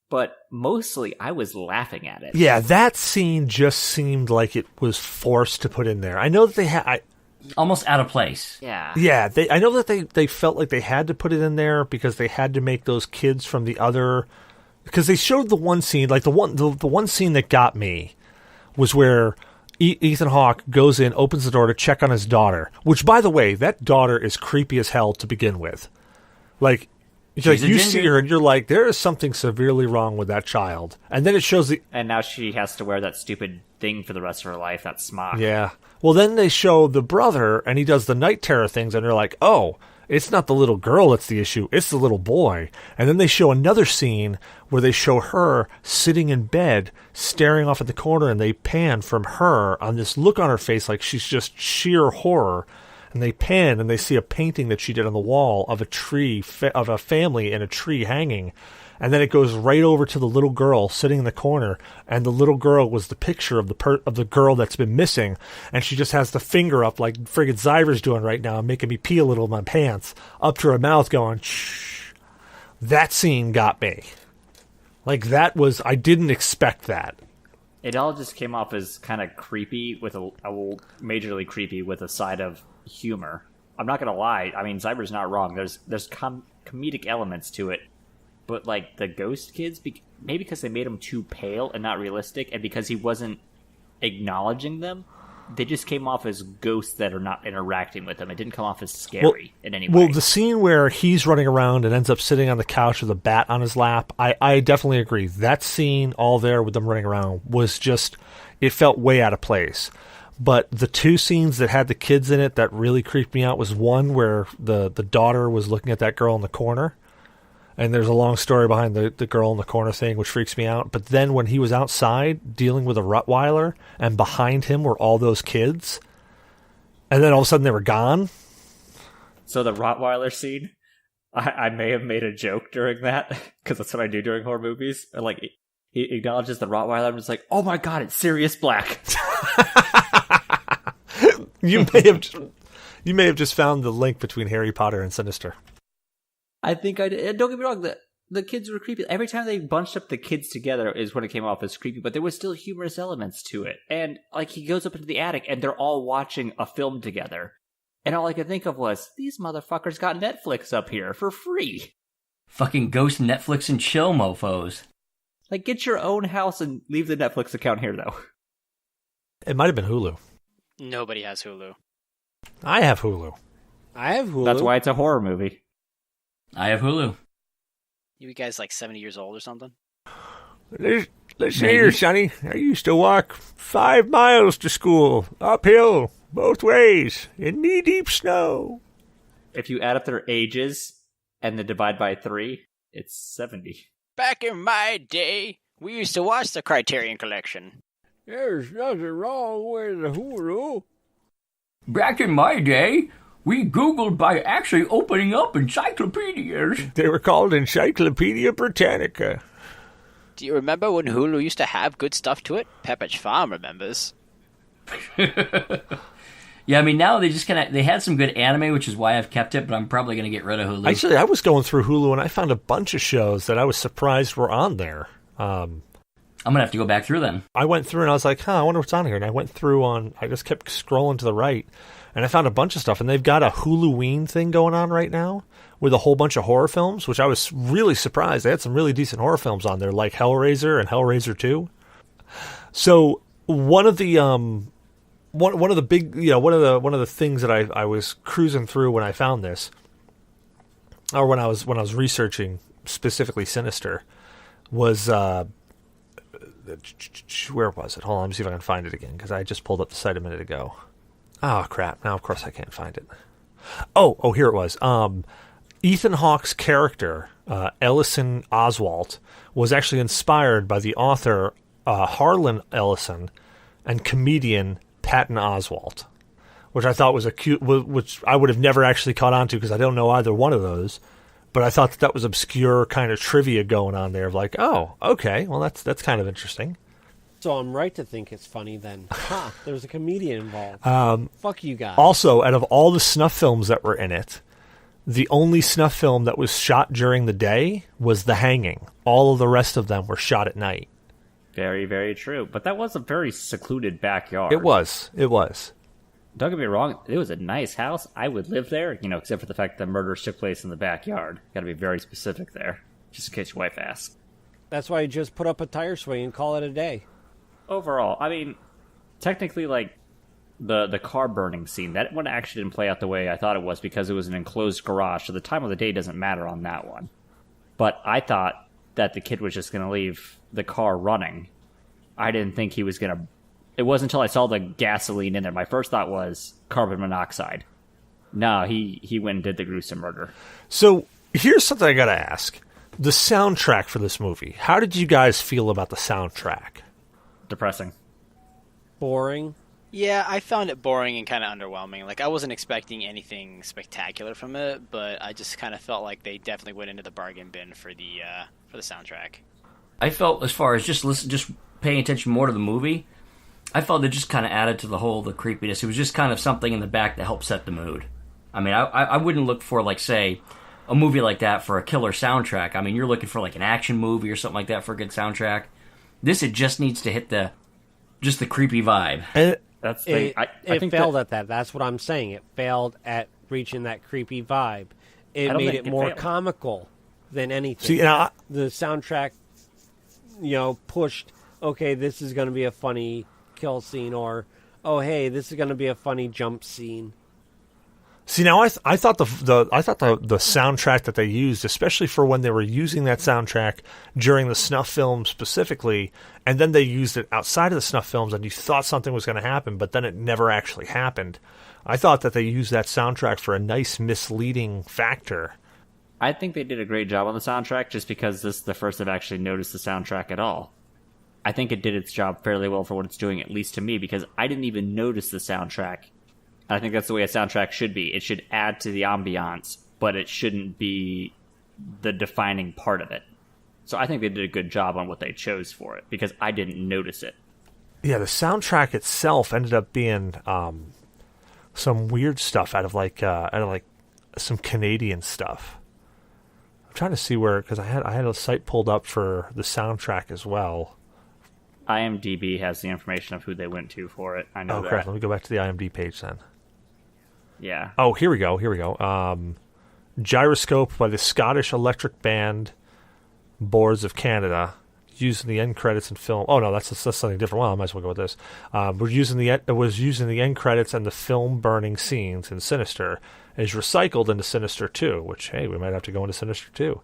But mostly I was laughing at it. Yeah, that scene just seemed like it was forced to put in there. I know that they had... Almost out of place. Yeah. Yeah, I know that they felt like they had to put it in there because they had to make those kids from the other... Because they showed the one scene, like the one scene that got me was where Ethan Hawke goes in, opens the door to check on his daughter. Which, by the way, that daughter is creepy as hell to begin with. Like you see her and you're like, there is something severely wrong with that child. And then it shows And now she has to wear that stupid thing for the rest of her life, that smock. Yeah. Well, then they show the brother, and he does the night terror things, and they're like, oh, it's not the little girl that's the issue, it's the little boy. And then they show another scene where they show her sitting in bed, staring off at the corner, and they pan from her on this look on her face like she's just sheer horror. And they pan, and they see a painting that she did on the wall of a tree, of a family in a tree hanging. And then it goes right over to the little girl sitting in the corner, and the little girl was the picture of the girl that's been missing, and she just has the finger up like friggin' Zyver's doing right now, making me pee a little in my pants, up to her mouth going, shh. That scene got me. Like, that was, I didn't expect that. It all just came off as kind of creepy, with a majorly creepy with a side of humor. I'm not gonna lie, I mean, Zyver's not wrong. There's comedic elements to it. But, like, the ghost kids, maybe because they made them too pale and not realistic, and because he wasn't acknowledging them, they just came off as ghosts that are not interacting with them. It didn't come off as scary in any way. Well, the scene where he's running around and ends up sitting on the couch with a bat on his lap, I definitely agree. That scene all there with them running around was just, it felt way out of place. But the two scenes that had the kids in it that really creeped me out was one where the daughter was looking at that girl in the corner. And there's a long story behind the girl in the corner thing, which freaks me out. But then when he was outside dealing with a Rottweiler, and behind him were all those kids, and then all of a sudden they were gone. So the Rottweiler scene, I may have made a joke during that, because that's what I do during horror movies. Like, he acknowledges the Rottweiler, and it's like, oh my god, it's Sirius Black. You may have just found the link between Harry Potter and Sinister. I think I did. Don't get me wrong, the kids were creepy. Every time they bunched up the kids together is when it came off as creepy, but there was still humorous elements to it. And, like, he goes up into the attic, and they're all watching a film together. And all I could think of was, these motherfuckers got Netflix up here for free. Fucking ghost Netflix and chill, mofos. Like, get your own house and leave the Netflix account here, though. It might have been Hulu. Nobody has Hulu. I have Hulu. I have Hulu. That's why it's a horror movie. I have Hulu. You guys like 70 years old or something? Listen here, Sonny. I used to walk 5 miles to school, uphill, both ways, in knee-deep snow. If you add up their ages and then divide by 3, it's 70. Back in my day, we used to watch the Criterion Collection. There's nothing wrong with the Hulu. Back in my day, we Googled by actually opening up encyclopedias. They were called Encyclopedia Britannica. Do you remember when Hulu used to have good stuff to it? Pepperidge Farm remembers. Yeah, I mean, now they just they had some good anime, which is why I've kept it, but I'm probably going to get rid of Hulu. Actually, I was going through Hulu and I found a bunch of shows that I was surprised were on there. I'm going to have to go back through then. I went through and I was like, I wonder what's on here. And I went through I just kept scrolling to the right and I found a bunch of stuff. And they've got a Huluween thing going on right now with a whole bunch of horror films, which I was really surprised. They had some really decent horror films on there, like Hellraiser and Hellraiser 2. So one of the one of the big, one of the things that I was cruising through when I found this, or when I was researching specifically Sinister, was where was it? Hold on, let me see if I can find it again, because I just pulled up the site a minute ago. Oh crap! Now of course I can't find it. Oh, here it was. Ethan Hawke's character, Ellison Oswalt, was actually inspired by the author Harlan Ellison and comedian Patton Oswalt, which I thought was which I would have never actually caught on to because I don't know either one of those. But I thought that was obscure kind of trivia going on there of like, oh, okay, well that's kind of interesting. So I'm right to think it's funny then. There's a comedian involved. Fuck you guys. Also, out of all the snuff films that were in it, the only snuff film that was shot during the day was The Hanging. All of the rest of them were shot at night. Very, very true. But that was a very secluded backyard. It was. Don't get me wrong, it was a nice house. I would live there, except for the fact that murders took place in the backyard. Got to be very specific there, just in case your wife asks. That's why you just put up a tire swing and call it a day. Overall, I mean, technically, like, the car burning scene, that one actually didn't play out the way I thought it was because it was an enclosed garage, so the time of the day doesn't matter on that one. But I thought that the kid was just going to leave the car running. I didn't think he was going to... It wasn't until I saw the gasoline in there. My first thought was carbon monoxide. No, he went and did the gruesome murder. So here's something I got to ask. The soundtrack for this movie. How did you guys feel about the soundtrack? Depressing. Boring. Yeah, I found it boring and kind of underwhelming. Like, I wasn't expecting anything spectacular from it, but I just kind of felt like they definitely went into the bargain bin for the soundtrack. I felt, as far as just paying attention more to the movie, I felt it just kind of added to the creepiness. It was just kind of something in the back that helped set the mood. I mean, I wouldn't look for, like, say, a movie like that for a killer soundtrack. I mean, you're looking for, like, an action movie or something like that for a good soundtrack. This, it just needs to hit the creepy vibe. I think failed at that. That's what I'm saying. It failed at reaching that creepy vibe. It made it more comical than anything. See, the soundtrack, pushed, okay, this is going to be a funny kill scene, or, oh, hey, this is going to be a funny jump scene. See, now I thought the soundtrack that they used, especially for when they were using that soundtrack during the snuff film specifically, and then they used it outside of the snuff films, and you thought something was going to happen, but then it never actually happened. I thought that they used that soundtrack for a nice misleading factor. I think they did a great job on the soundtrack, just because this is the first I've actually noticed the soundtrack at all. I think it did its job fairly well for what it's doing, at least to me, because I didn't even notice the soundtrack. I think that's the way a soundtrack should be. It should add to the ambiance, but it shouldn't be the defining part of it. So I think they did a good job on what they chose for it, because I didn't notice it. Yeah, the soundtrack itself ended up being some weird stuff out of some Canadian stuff. I'm trying to see where, because I had a site pulled up for the soundtrack as well. IMDb has the information of who they went to for it. I know that. Oh, crap. Let me go back to the IMDb page then. Yeah. Oh, here we go. Gyroscope by the Scottish Electric Band Boards of Canada, using the end credits and film. Oh no, that's something different. Well, I might as well go with this. It was using the end credits and the film burning scenes in Sinister. Is recycled into Sinister 2, which, hey, we might have to go into Sinister 2,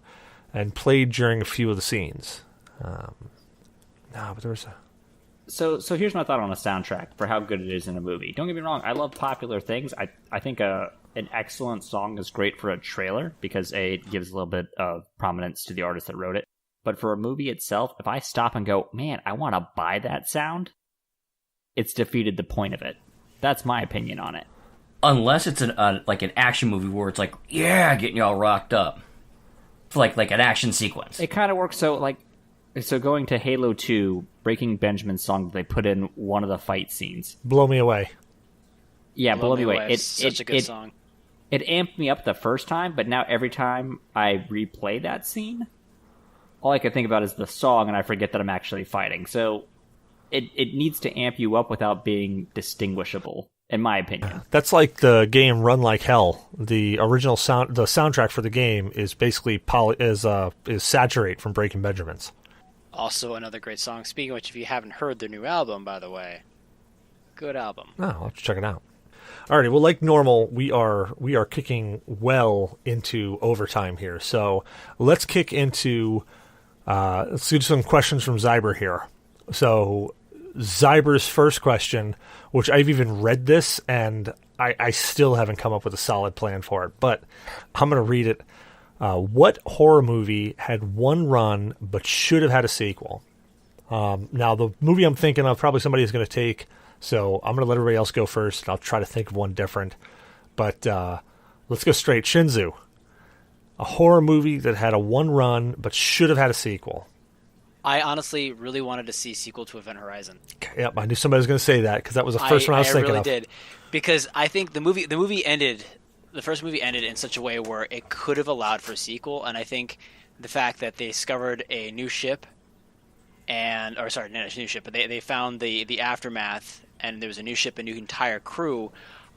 and played during a few of the scenes. No, but there was a... So here's my thought on a soundtrack for how good it is in a movie. Don't get me wrong, I love popular things. I think an excellent song is great for a trailer because it gives a little bit of prominence to the artist that wrote it. But for a movie itself, if I stop and go, man, I want to buy that sound, it's defeated the point of it. That's my opinion on it. Unless it's like an action movie where it's like, yeah, getting you all rocked up. It's like an action sequence. It kind of works so going to Halo 2, Breaking Benjamin's song that they put in one of the fight scenes. Blow Me Away. Yeah, Blow Me Away. It's such a good song. It amped me up the first time, but now every time I replay that scene, all I can think about is the song, and I forget that I'm actually fighting. So it needs to amp you up without being distinguishable, in my opinion. That's like the game Run Like Hell. The original the soundtrack for the game is basically is Saturate from Breaking Benjamins. Also another great song. Speaking of which, if you haven't heard their new album, by the way, good album. Oh, I'll have to check it out. Alrighty, well, like normal, we are kicking well into overtime here. So let's kick into let's do some questions from Zyber here. So Zyber's first question, which I've even read this, and I still haven't come up with a solid plan for it, but I'm going to read it. What horror movie had one run but should have had a sequel? Now, the movie I'm thinking of, probably somebody is going to take, so I'm going to let everybody else go first, and I'll try to think of one different. But let's go straight. Shinzu. A horror movie that had a one run but should have had a sequel. I honestly really wanted to see sequel to Event Horizon. Yep, I knew somebody was going to say that because that was the first one I was thinking of. I really did, because I think the movie ended. The first movie ended in such a way where it could have allowed for a sequel, and I think the fact that they discovered a new ship, not a new ship, but they found the aftermath, and there was a new ship, a new entire crew.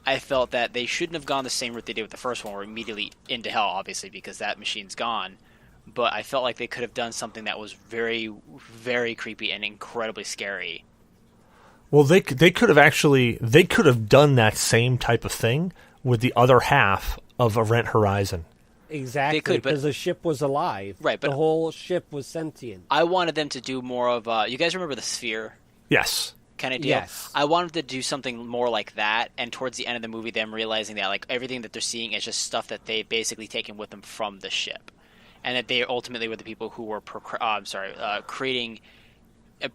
I felt that they shouldn't have gone the same route they did with the first one, where immediately into hell, obviously, because that machine's gone. But I felt like they could have done something that was very, very creepy and incredibly scary. Well, they could have done that same type of thing with the other half of Event Horizon. Exactly, because the ship was alive. Right, but the whole ship was sentient. I wanted them to do more of you guys remember the Sphere? Yes. Kind of deal. Yes. I wanted to do something more like that, and towards the end of the movie, them realizing that like everything that they're seeing is just stuff that they've basically taken with them from the ship, and that they ultimately were the people who were creating,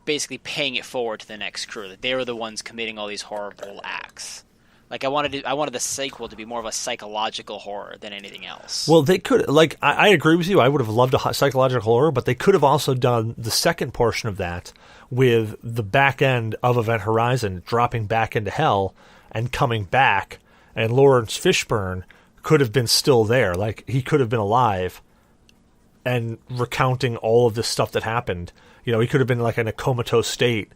basically paying it forward to the next crew. That they were the ones committing all these horrible acts. Like I wanted the sequel to be more of a psychological horror than anything else. Well, they could, I agree with you. I would have loved a psychological horror, but they could have also done the second portion of that with the back end of Event Horizon dropping back into hell and coming back, and Lawrence Fishburne could have been still there. Like, he could have been alive and recounting all of this stuff that happened. You know, he could have been like in a comatose state,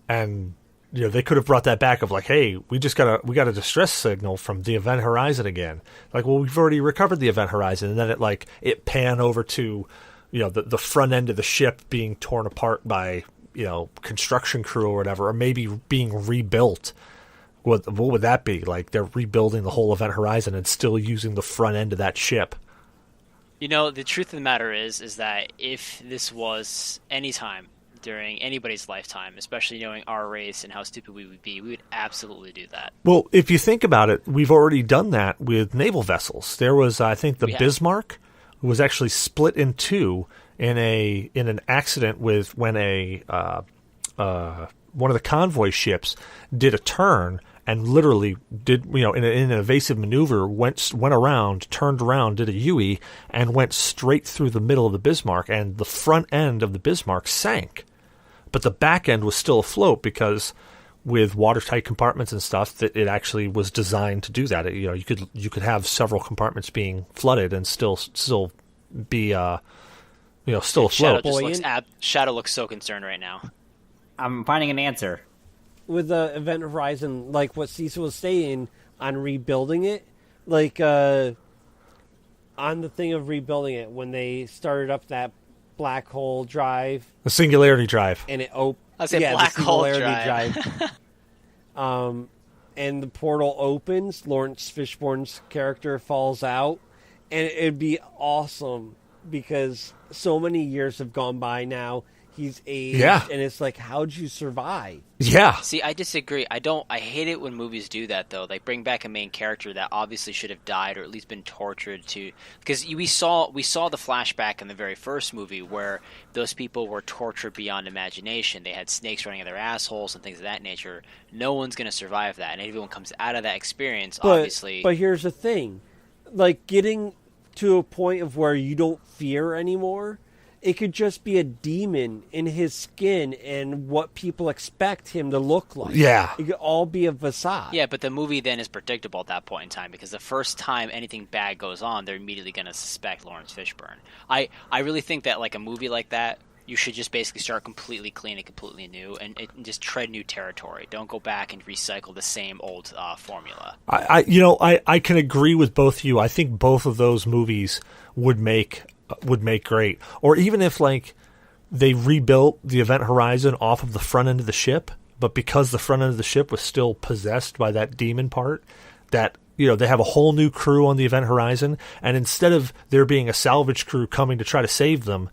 and you know, they could have brought that back of like, hey, we got a distress signal from the Event Horizon again. Like, well, we've already recovered the Event Horizon, and then it pan over to, you know, the front end of the ship being torn apart by, you know, construction crew or whatever, or maybe being rebuilt. What would that be? Like, they're rebuilding the whole Event Horizon and still using the front end of that ship. You know, the truth of the matter is that if this was any time during anybody's lifetime, especially knowing our race and how stupid we would be, we would absolutely do that. Well, if you think about it, we've already done that with naval vessels. There was, I think, the Bismarck was actually split in two in an accident with when one of the convoy ships did a turn and literally did, you know, in an evasive maneuver, went around, turned around, did a U-E, and went straight through the middle of the Bismarck, and the front end of the Bismarck sank. But the back end was still afloat because with watertight compartments and stuff, that it actually was designed to do that. You know, you could have several compartments being flooded and still be still afloat. Shadow looks so concerned right now. I'm finding an answer. With the Event Horizon, like what Cecil was saying, on rebuilding it. Like, on the thing of rebuilding it, when they started up that black hole drive. The singularity drive. And it I say black the hole singularity drive. And the portal opens, Lawrence Fishburne's character falls out, and it'd be awesome because so many years have gone by now. He's aged, and it's like, how'd you survive? Yeah. See, I disagree. I hate it when movies do that, though. Like, bring back a main character that obviously should have died or at least been tortured to... Because we saw the flashback in the very first movie where those people were tortured beyond imagination. They had snakes running out of their assholes and things of that nature. No one's going to survive that. And everyone comes out of that experience, obviously... But here's the thing. Like, getting to a point of where you don't fear anymore... It could just be a demon in his skin and what people expect him to look like. Yeah. It could all be a facade. Yeah, but the movie then is predictable at that point in time because the first time anything bad goes on, they're immediately going to suspect Lawrence Fishburne. I really think that like a movie like that, you should just basically start completely clean and completely new and just tread new territory. Don't go back and recycle the same old formula. I can agree with both of you. I think both of those movies would make great. Or even if like they rebuilt the Event Horizon off of the front end of the ship, but because the front end of the ship was still possessed by that demon part, that they have a whole new crew on the Event Horizon, and instead of there being a salvage crew coming to try to save them,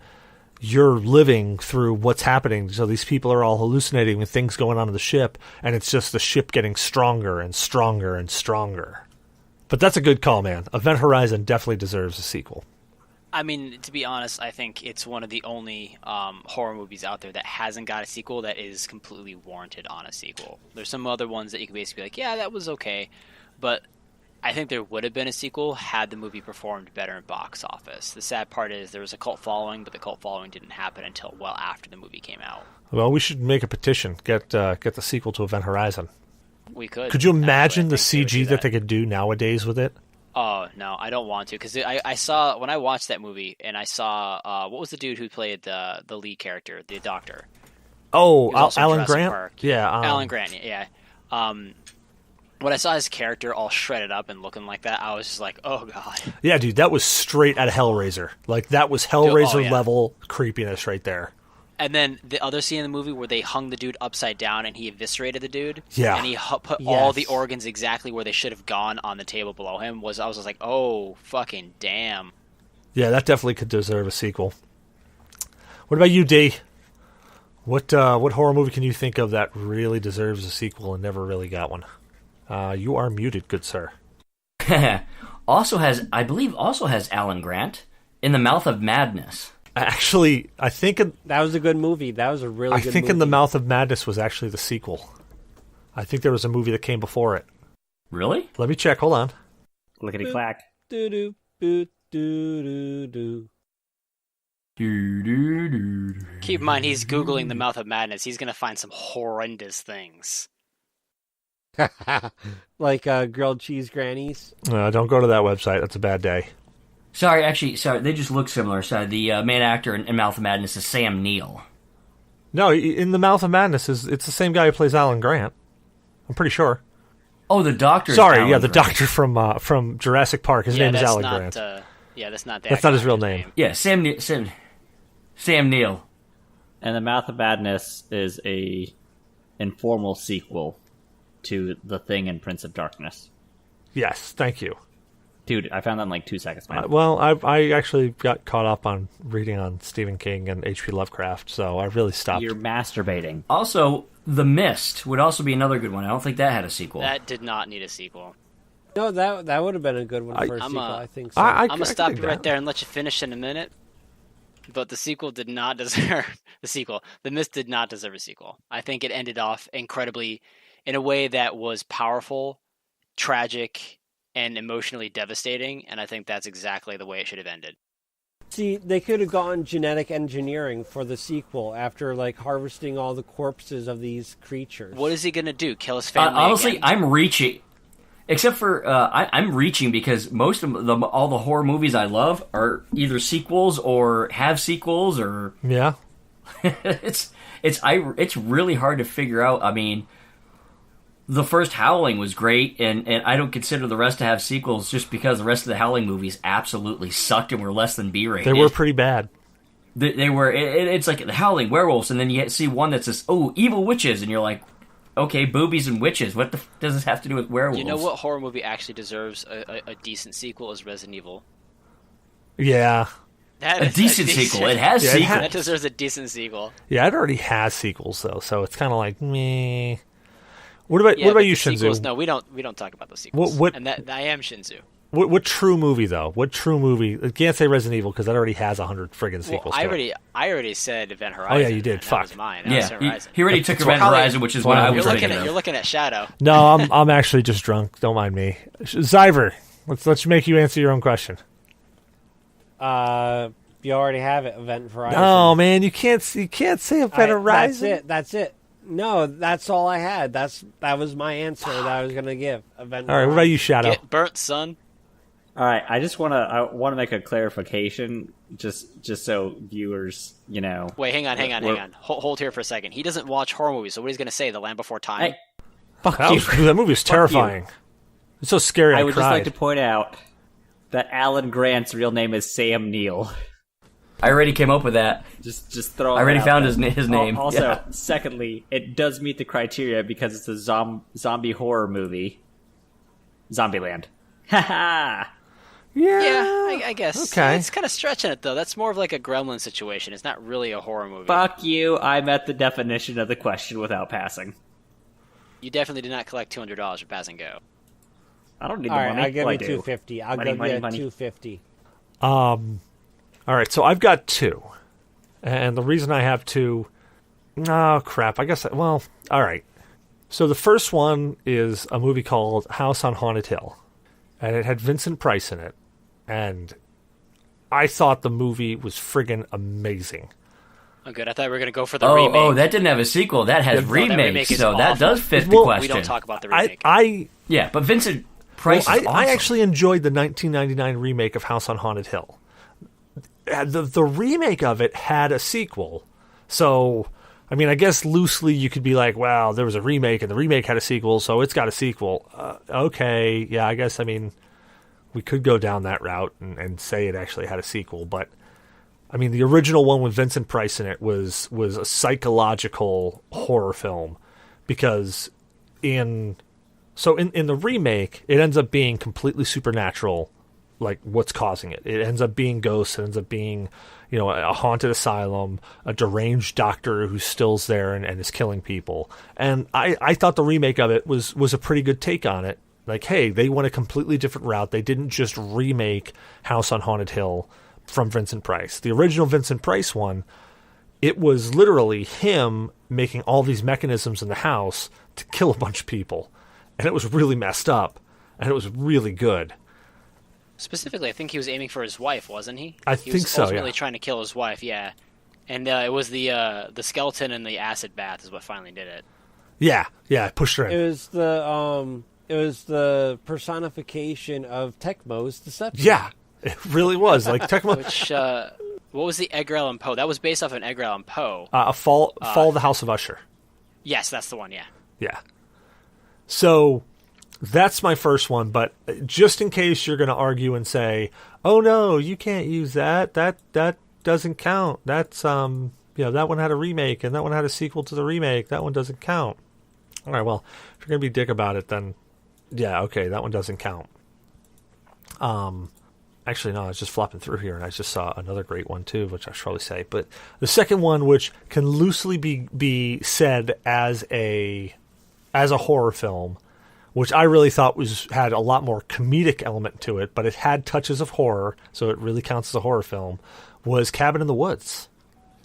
you're living through what's happening. So these people are all hallucinating with things going on in the ship, and it's just the ship getting stronger and stronger and stronger. But that's a good call, man. Event Horizon definitely deserves a sequel. I mean, to be honest, I think it's one of the only horror movies out there that hasn't got a sequel that is completely warranted on a sequel. There's some other ones that you can basically be like, yeah, that was okay. But I think there would have been a sequel had the movie performed better in box office. The sad part is there was a cult following, but the cult following didn't happen until well after the movie came out. Well, we should make a petition, get the sequel to Event Horizon. We could. Could you imagine the CG that they could do nowadays with it? Oh, no, I don't want to, because I saw, when I watched that movie, and I saw, what was the dude who played the lead character, the doctor? Oh, Alan Grant? Park. Yeah. Alan Grant, yeah. When I saw his character all shredded up and looking like that, I was just like, oh, God. Yeah, dude, that was straight out of Hellraiser. Like, that was Hellraiser level creepiness right there. And then the other scene in the movie where they hung the dude upside down and he eviscerated the dude. Yeah. And he put all the organs exactly where they should have gone on the table below him. I was just like, oh, fucking damn. Yeah, that definitely could deserve a sequel. What about you, D? What horror movie can you think of that really deserves a sequel and never really got one? You are muted, good sir. I believe also has Alan Grant in The Mouth of Madness. Actually, I think that was a good movie. That was a really good movie. I think In the Mouth of Madness was actually the sequel. I think there was a movie that came before it. Really? Let me check. Hold on. Lickety clack. Do do do do do. Keep in mind, he's Googling The Mouth of Madness. He's going to find some horrendous things. Like grilled cheese grannies? Don't go to that website. That's a bad day. Sorry, they just look similar. Sorry, the main actor in Mouth of Madness is Sam Neill. No, in The Mouth of Madness, it's the same guy who plays Alan Grant. I'm pretty sure. Oh, the doctor. Sorry, Alan the Grant. doctor from Jurassic Park. His name is Alan Grant. That's not That's not his real name. Yeah, Sam Neill. And The Mouth of Madness is a informal sequel to The Thing and Prince of Darkness. Yes, thank you. Dude, I found that in like 2 seconds, man. Well, I actually got caught up on reading on Stephen King and H.P. Lovecraft, so I really stopped. You're masturbating. Also, The Mist would also be another good one. I don't think that had a sequel. That did not need a sequel. No, that would have been a good one for a sequel, I think so. I'm going to stop you right there and let you finish in a minute. But the sequel did not deserve the sequel. The Mist did not deserve a sequel. I think it ended off incredibly in a way that was powerful, tragic, and emotionally devastating, and I think that's exactly the way it should have ended. See, they could have gone genetic engineering for the sequel after, like, harvesting all the corpses of these creatures. What is he going to do, kill his family honestly, again? I'm reaching. Except for, I'm reaching because most of all the horror movies I love are either sequels or have sequels or... the first Howling was great, and I don't consider the rest to have sequels just because the rest of the Howling movies absolutely sucked and were less than B-rated. They were pretty bad. They were. It's like the Howling werewolves, and then you see one that says, "Oh, evil witches," and you're like, "Okay, boobies and witches. What does this have to do with werewolves?" You know what horror movie actually deserves a decent sequel is Resident Evil. Yeah. That A is decent sequel. It has sequels. That deserves a decent sequel. Yeah, it already has sequels though, so it's kind of like meh. What about Yeah, but you, the Shinzu? sequels, no, we don't talk about the sequels. What- And that I am Shinzu. What true movie though? What true movie? I can't say Resident Evil because that already has 100 friggin' Well, sequels. I to it. already said Event Horizon. Oh, yeah, you did. and Fuck. That was mine. That was Yeah, Horizon. he already took That's Event probably- Horizon, which is Wow. what I You're was You're thinking of. looking at Shadow. No, I'm actually just drunk. Don't mind me. Zyver, let's make you answer your own question. You already have it, Event Horizon. Oh man, you can't say Event Horizon. That's it. No, that's all I had. That was my answer that I was gonna give. Event All right, what about you, Shadow? Get burnt, son. All right, I want to make a clarification, just so viewers, Wait, hang on. We're- Hold here for a second. He doesn't watch horror movies, so what he's going to say? The Land Before Time? Hey, fuck you. That movie was terrifying. It's so scary. I I would cried. just like to point out that Alan Grant's real name is Sam Neill. I already came up with that. Just throw. I already that out found there. his name. Also, Yeah. secondly, it does meet the criteria because it's a zombie horror movie. Zombieland. Ha Yeah, I guess. Okay. It's kind of stretching it, though. That's more of like a Gremlin situation. It's not really a horror movie. Fuck you! I met the definition of the question without passing. You definitely did not collect $200 for Pass and Go. I don't need All the right, money. I'll give Well, you I do. 250. I'll Money, give money, you money. 250. All right, so I've got two, and the reason I have two, oh crap, I guess. Well, all right. So the first one is a movie called House on Haunted Hill, and it had Vincent Price in it, and I thought the movie was friggin' amazing. Oh, good. I thought we were going to go for the remake. Oh, that didn't have a sequel. That has No, that remake remakes, is so that awful. does fit the Well, question. We don't talk about the remake. Yeah, but Vincent Price is I awesome. actually enjoyed the 1999 remake of House on Haunted Hill. The remake of it had a sequel, so I mean, I guess loosely you could be like, "Wow, there was a remake, and the remake had a sequel, so it's got a sequel." Okay, yeah, I guess. I mean, we could go down that route and say it actually had a sequel, but I mean, the original one with Vincent Price in it was a psychological horror film because in the remake, it ends up being completely supernatural, like what's causing it. It ends up being ghosts. It ends up being, a haunted asylum, a deranged doctor who's still there and is killing people. And I thought the remake of it was a pretty good take on it. Like, hey, they went a completely different route. They didn't just remake House on Haunted Hill from Vincent Price. The original Vincent Price one, it was literally him making all these mechanisms in the house to kill a bunch of people. And it was really messed up. And it was really good. Specifically, I think he was aiming for his wife, wasn't he? I He think was so, ultimately yeah. trying to kill his wife, yeah. And it was the skeleton and the acid bath is what finally did it. Yeah, pushed her in. It was the personification of Tecmo's deception. Yeah, it really was. Like Tecmo, Which, what was the Edgar Allan Poe? That was based off an Edgar Allan Poe. Fall of the House of Usher. Yes, that's the one, yeah. Yeah. So that's my first one, but just in case you're going to argue and say, "Oh no, you can't use that. That doesn't count. That's that one had a remake and that one had a sequel to the remake. That one doesn't count." All right, well, if you're going to be dick about it, then yeah, okay, that one doesn't count. Actually, no, I was just flopping through here and I just saw another great one too, which I should probably say. But the second one, which can loosely be said as a horror film, which I really thought had a lot more comedic element to it, but it had touches of horror, so it really counts as a horror film, was Cabin in the Woods.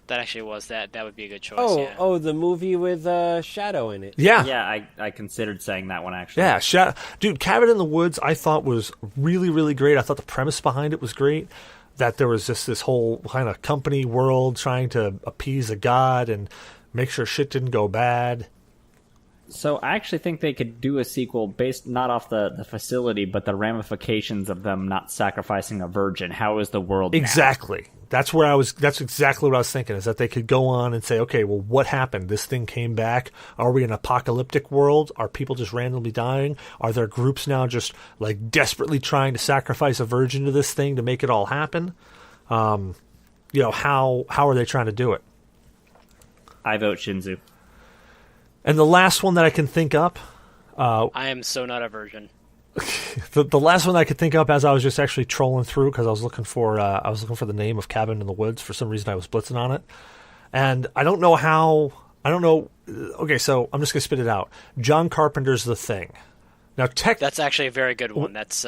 That actually was that. That would be a good choice, yeah. Oh, the movie with Shadow in it. Yeah. Yeah, I considered saying that one actually. Yeah, dude, Cabin in the Woods I thought was really, really great. I thought the premise behind it was great, that there was just this whole kind of company world trying to appease a god and make sure shit didn't go bad. So I actually think they could do a sequel based not off the facility, but the ramifications of them not sacrificing a virgin. How is the world now? Exactly. That's exactly what I was thinking, is that they could go on and say, okay, well, what happened? This thing came back. Are we in an apocalyptic world? Are people just randomly dying? Are there groups now just like desperately trying to sacrifice a virgin to this thing to make it all happen? How are they trying to do it? I vote Shinzu. And the last one that I can think up, I am so not a virgin. the last one I could think up as I was just actually trolling through, because I was looking for the name of Cabin in the Woods. For some reason I was blitzing on it, and I don't know. Okay, so I'm just gonna spit it out. John Carpenter's The Thing. Now, that's actually a very good one. That is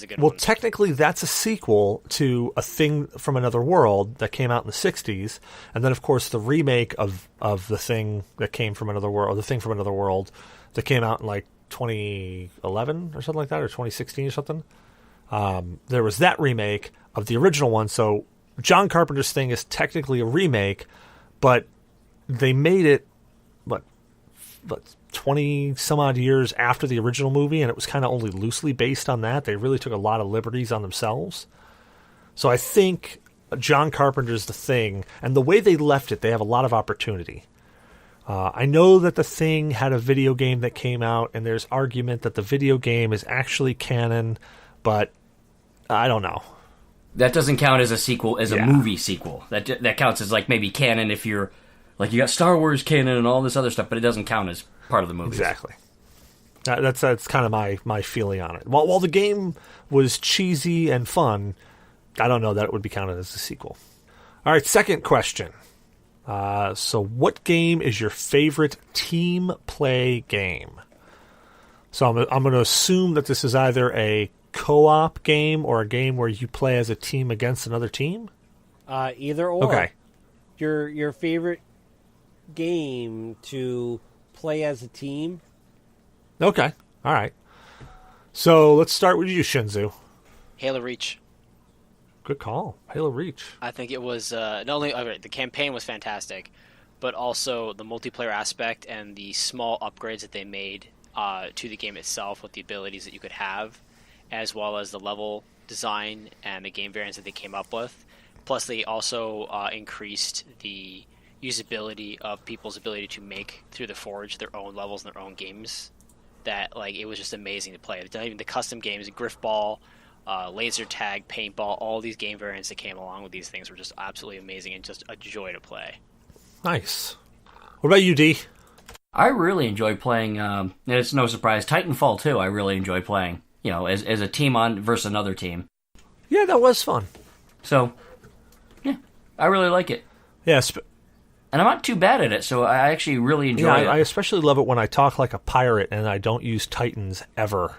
a good one. Well, technically, that's a sequel to A Thing from Another World that came out in the '60s, and then, of course, the remake of The Thing that came from Another World, The Thing from Another World, that came out in like 2011 or something like that, or 2016 or something. There was that remake of the original one. So John Carpenter's Thing is technically a remake, but they made it, what 20 some odd years after the original movie, and it was kind of only loosely based on that. They really took a lot of liberties on themselves. So I think John Carpenter's The Thing, and the way they left it, they have a lot of opportunity. I know that The Thing had a video game that came out, and there's argument that the video game is actually canon, but I don't know. That doesn't count as a sequel, as a movie sequel. That counts as like maybe canon if you're like you got Star Wars canon and all this other stuff, but it doesn't count as part of the movie. Exactly. That's kind of my feeling on it. While the game was cheesy and fun, I don't know that it would be counted as a sequel. All right, second question. So what game is your favorite team play game? So I'm going to assume that this is either a co-op game or a game where you play as a team against another team? Either or. Okay. Your favorite game to play as a team? Okay. All right. So let's start with you, Shinzu. Halo Reach. Good call. Halo Reach. I think it was not only the campaign was fantastic, but also the multiplayer aspect and the small upgrades that they made to the game itself with the abilities that you could have, as well as the level design and the game variants that they came up with. Plus, they also increased the usability of people's ability to make through the Forge their own levels and their own games. That it was just amazing to play. Even the custom games, Griffball, laser tag, paintball, all these game variants that came along with these things were just absolutely amazing and just a joy to play. Nice. What about you, D? I really enjoy playing, and it's no surprise, Titanfall 2 I really enjoy playing, as a team on versus another team. Yeah, that was fun. So, yeah, I really like it. Yeah, and I'm not too bad at it, so I actually really enjoy it. I especially love it when I talk like a pirate and I don't use Titans ever.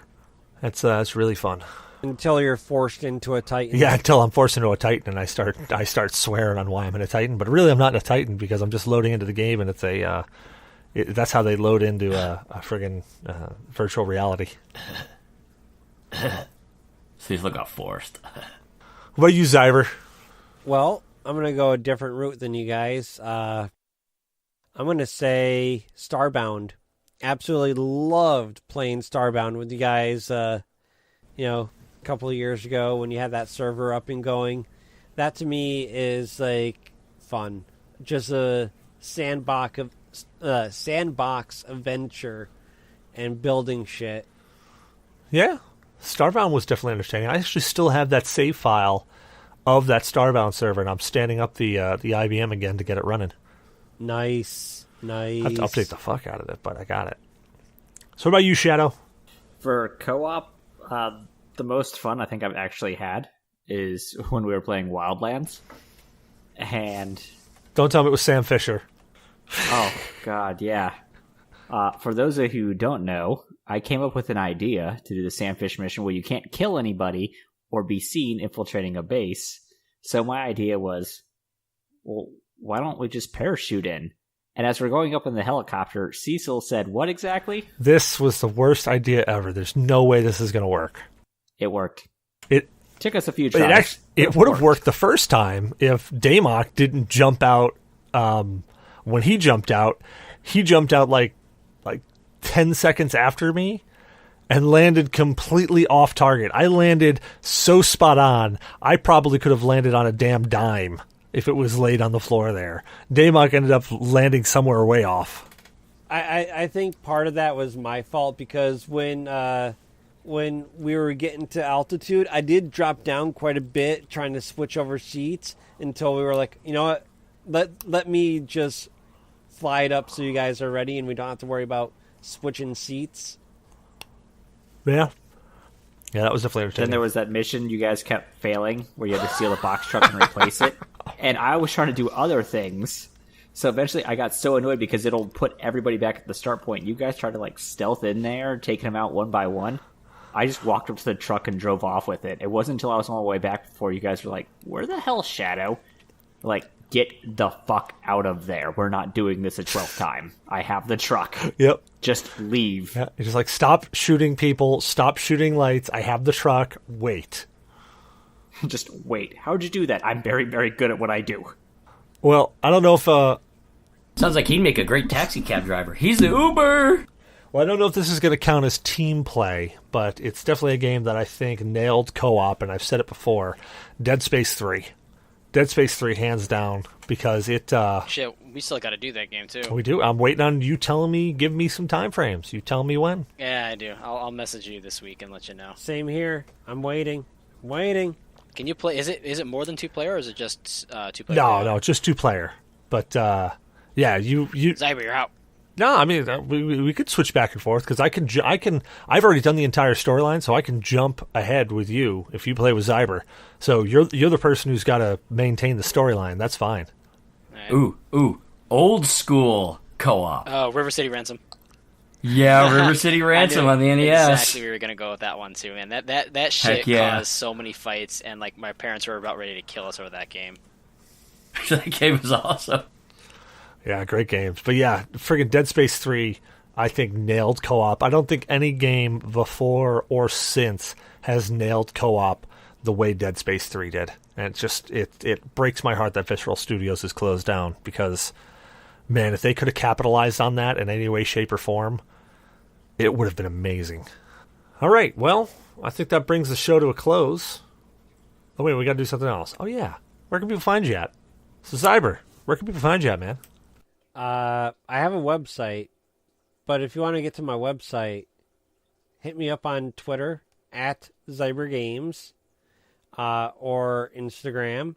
It's really fun. Until you're forced into a Titan. Yeah, until I'm forced into a Titan and I start swearing on why I'm in a Titan. But really, I'm not in a Titan because I'm just loading into the game, and it's that's how they load into a friggin' virtual reality. So you look forced. What about you, Zyver? Well, I'm going to go a different route than you guys. I'm going to say Starbound. Absolutely loved playing Starbound with you guys, a couple of years ago when you had that server up and going. That to me is like fun. Just a sandbox adventure and building shit. Yeah, Starbound was definitely entertaining. I actually still have that save file of that Starbound server, and I'm standing up the IBM again to get it running. Nice. I have to update the fuck out of it, but I got it. So what about you, Shadow? For co-op, the most fun I think I've actually had is when we were playing Wildlands. And don't tell me it was Sam Fisher. Oh, God, yeah. For those of you who don't know, I came up with an idea to do the Sam Fisher mission where you can't kill anybody or be seen infiltrating a base. So my idea was, well, why don't we just parachute in? And as we're going up in the helicopter, Cecil said, what exactly? This was the worst idea ever. There's no way this is going to work. It worked. It took us a few tries. It would have worked the first time if Damok didn't jump out. When he jumped out like 10 seconds after me. and landed completely off target. I landed so spot on, I probably could have landed on a damn dime if it was laid on the floor there. Daymok ended up landing somewhere way off. I think part of that was my fault because when we were getting to altitude, I did drop down quite a bit trying to switch over seats until we were like, you know what, let me just fly it up so you guys are ready and we don't have to worry about switching seats. Yeah, that was definitely entertaining. Then there was that mission you guys kept failing where you had to steal the box truck and replace it. And I was trying to do other things. So eventually I got so annoyed because it'll put everybody back at the start point. You guys tried to like stealth in there, taking them out one by one. I just walked up to the truck and drove off with it. It wasn't until I was on the way back before you guys were like, where the hell's Shadow? Like, get the fuck out of there. We're not doing this a 12th time. I have the truck. Yep. Just leave. Yeah, it's just like, stop shooting people, stop shooting lights. I have the truck. Wait. Just wait. How'd you do that? I'm very, very good at what I do. Well, I don't know if... Sounds like he'd make a great taxi cab driver. He's the Uber! Well, I don't know if this is going to count as team play, but it's definitely a game that I think nailed co-op, and I've said it before. Dead Space 3. Dead Space 3, hands down, because it... Shit, we still got to do that game, too. We do. I'm waiting on you telling me, give me some time frames. You tell me when. Yeah, I do. I'll message you this week and let you know. Same here. I'm waiting. Can you play... Is it more than 2-player, or is it just 2-player? No, it's just 2-player. But, yeah, you... Zyber, you're out. No, I mean we could switch back and forth because I've already done the entire storyline, so I can jump ahead with you if you play with Zyber. So you're the person who's got to maintain the storyline. That's fine. Right. Ooh, old school co-op. Oh, River City Ransom. Yeah, River City Ransom on the NES. Exactly, we were gonna go with that one too, man. That shit caused so many fights, and like my parents were about ready to kill us over that game. That game was awesome. Yeah, great games. But yeah, friggin' Dead Space 3, I think, nailed co-op. I don't think any game before or since has nailed co-op the way Dead Space 3 did. And it's just, it breaks my heart that Visceral Studios is closed down because, man, if they could have capitalized on that in any way, shape, or form, it would have been amazing. All right, well, I think that brings the show to a close. Oh, wait, we got to do something else. Oh, yeah. Where can people find you at? So, Zyber, where can people find you at, man? I have a website, but if you want to get to my website, hit me up on Twitter at ZyberGames, or Instagram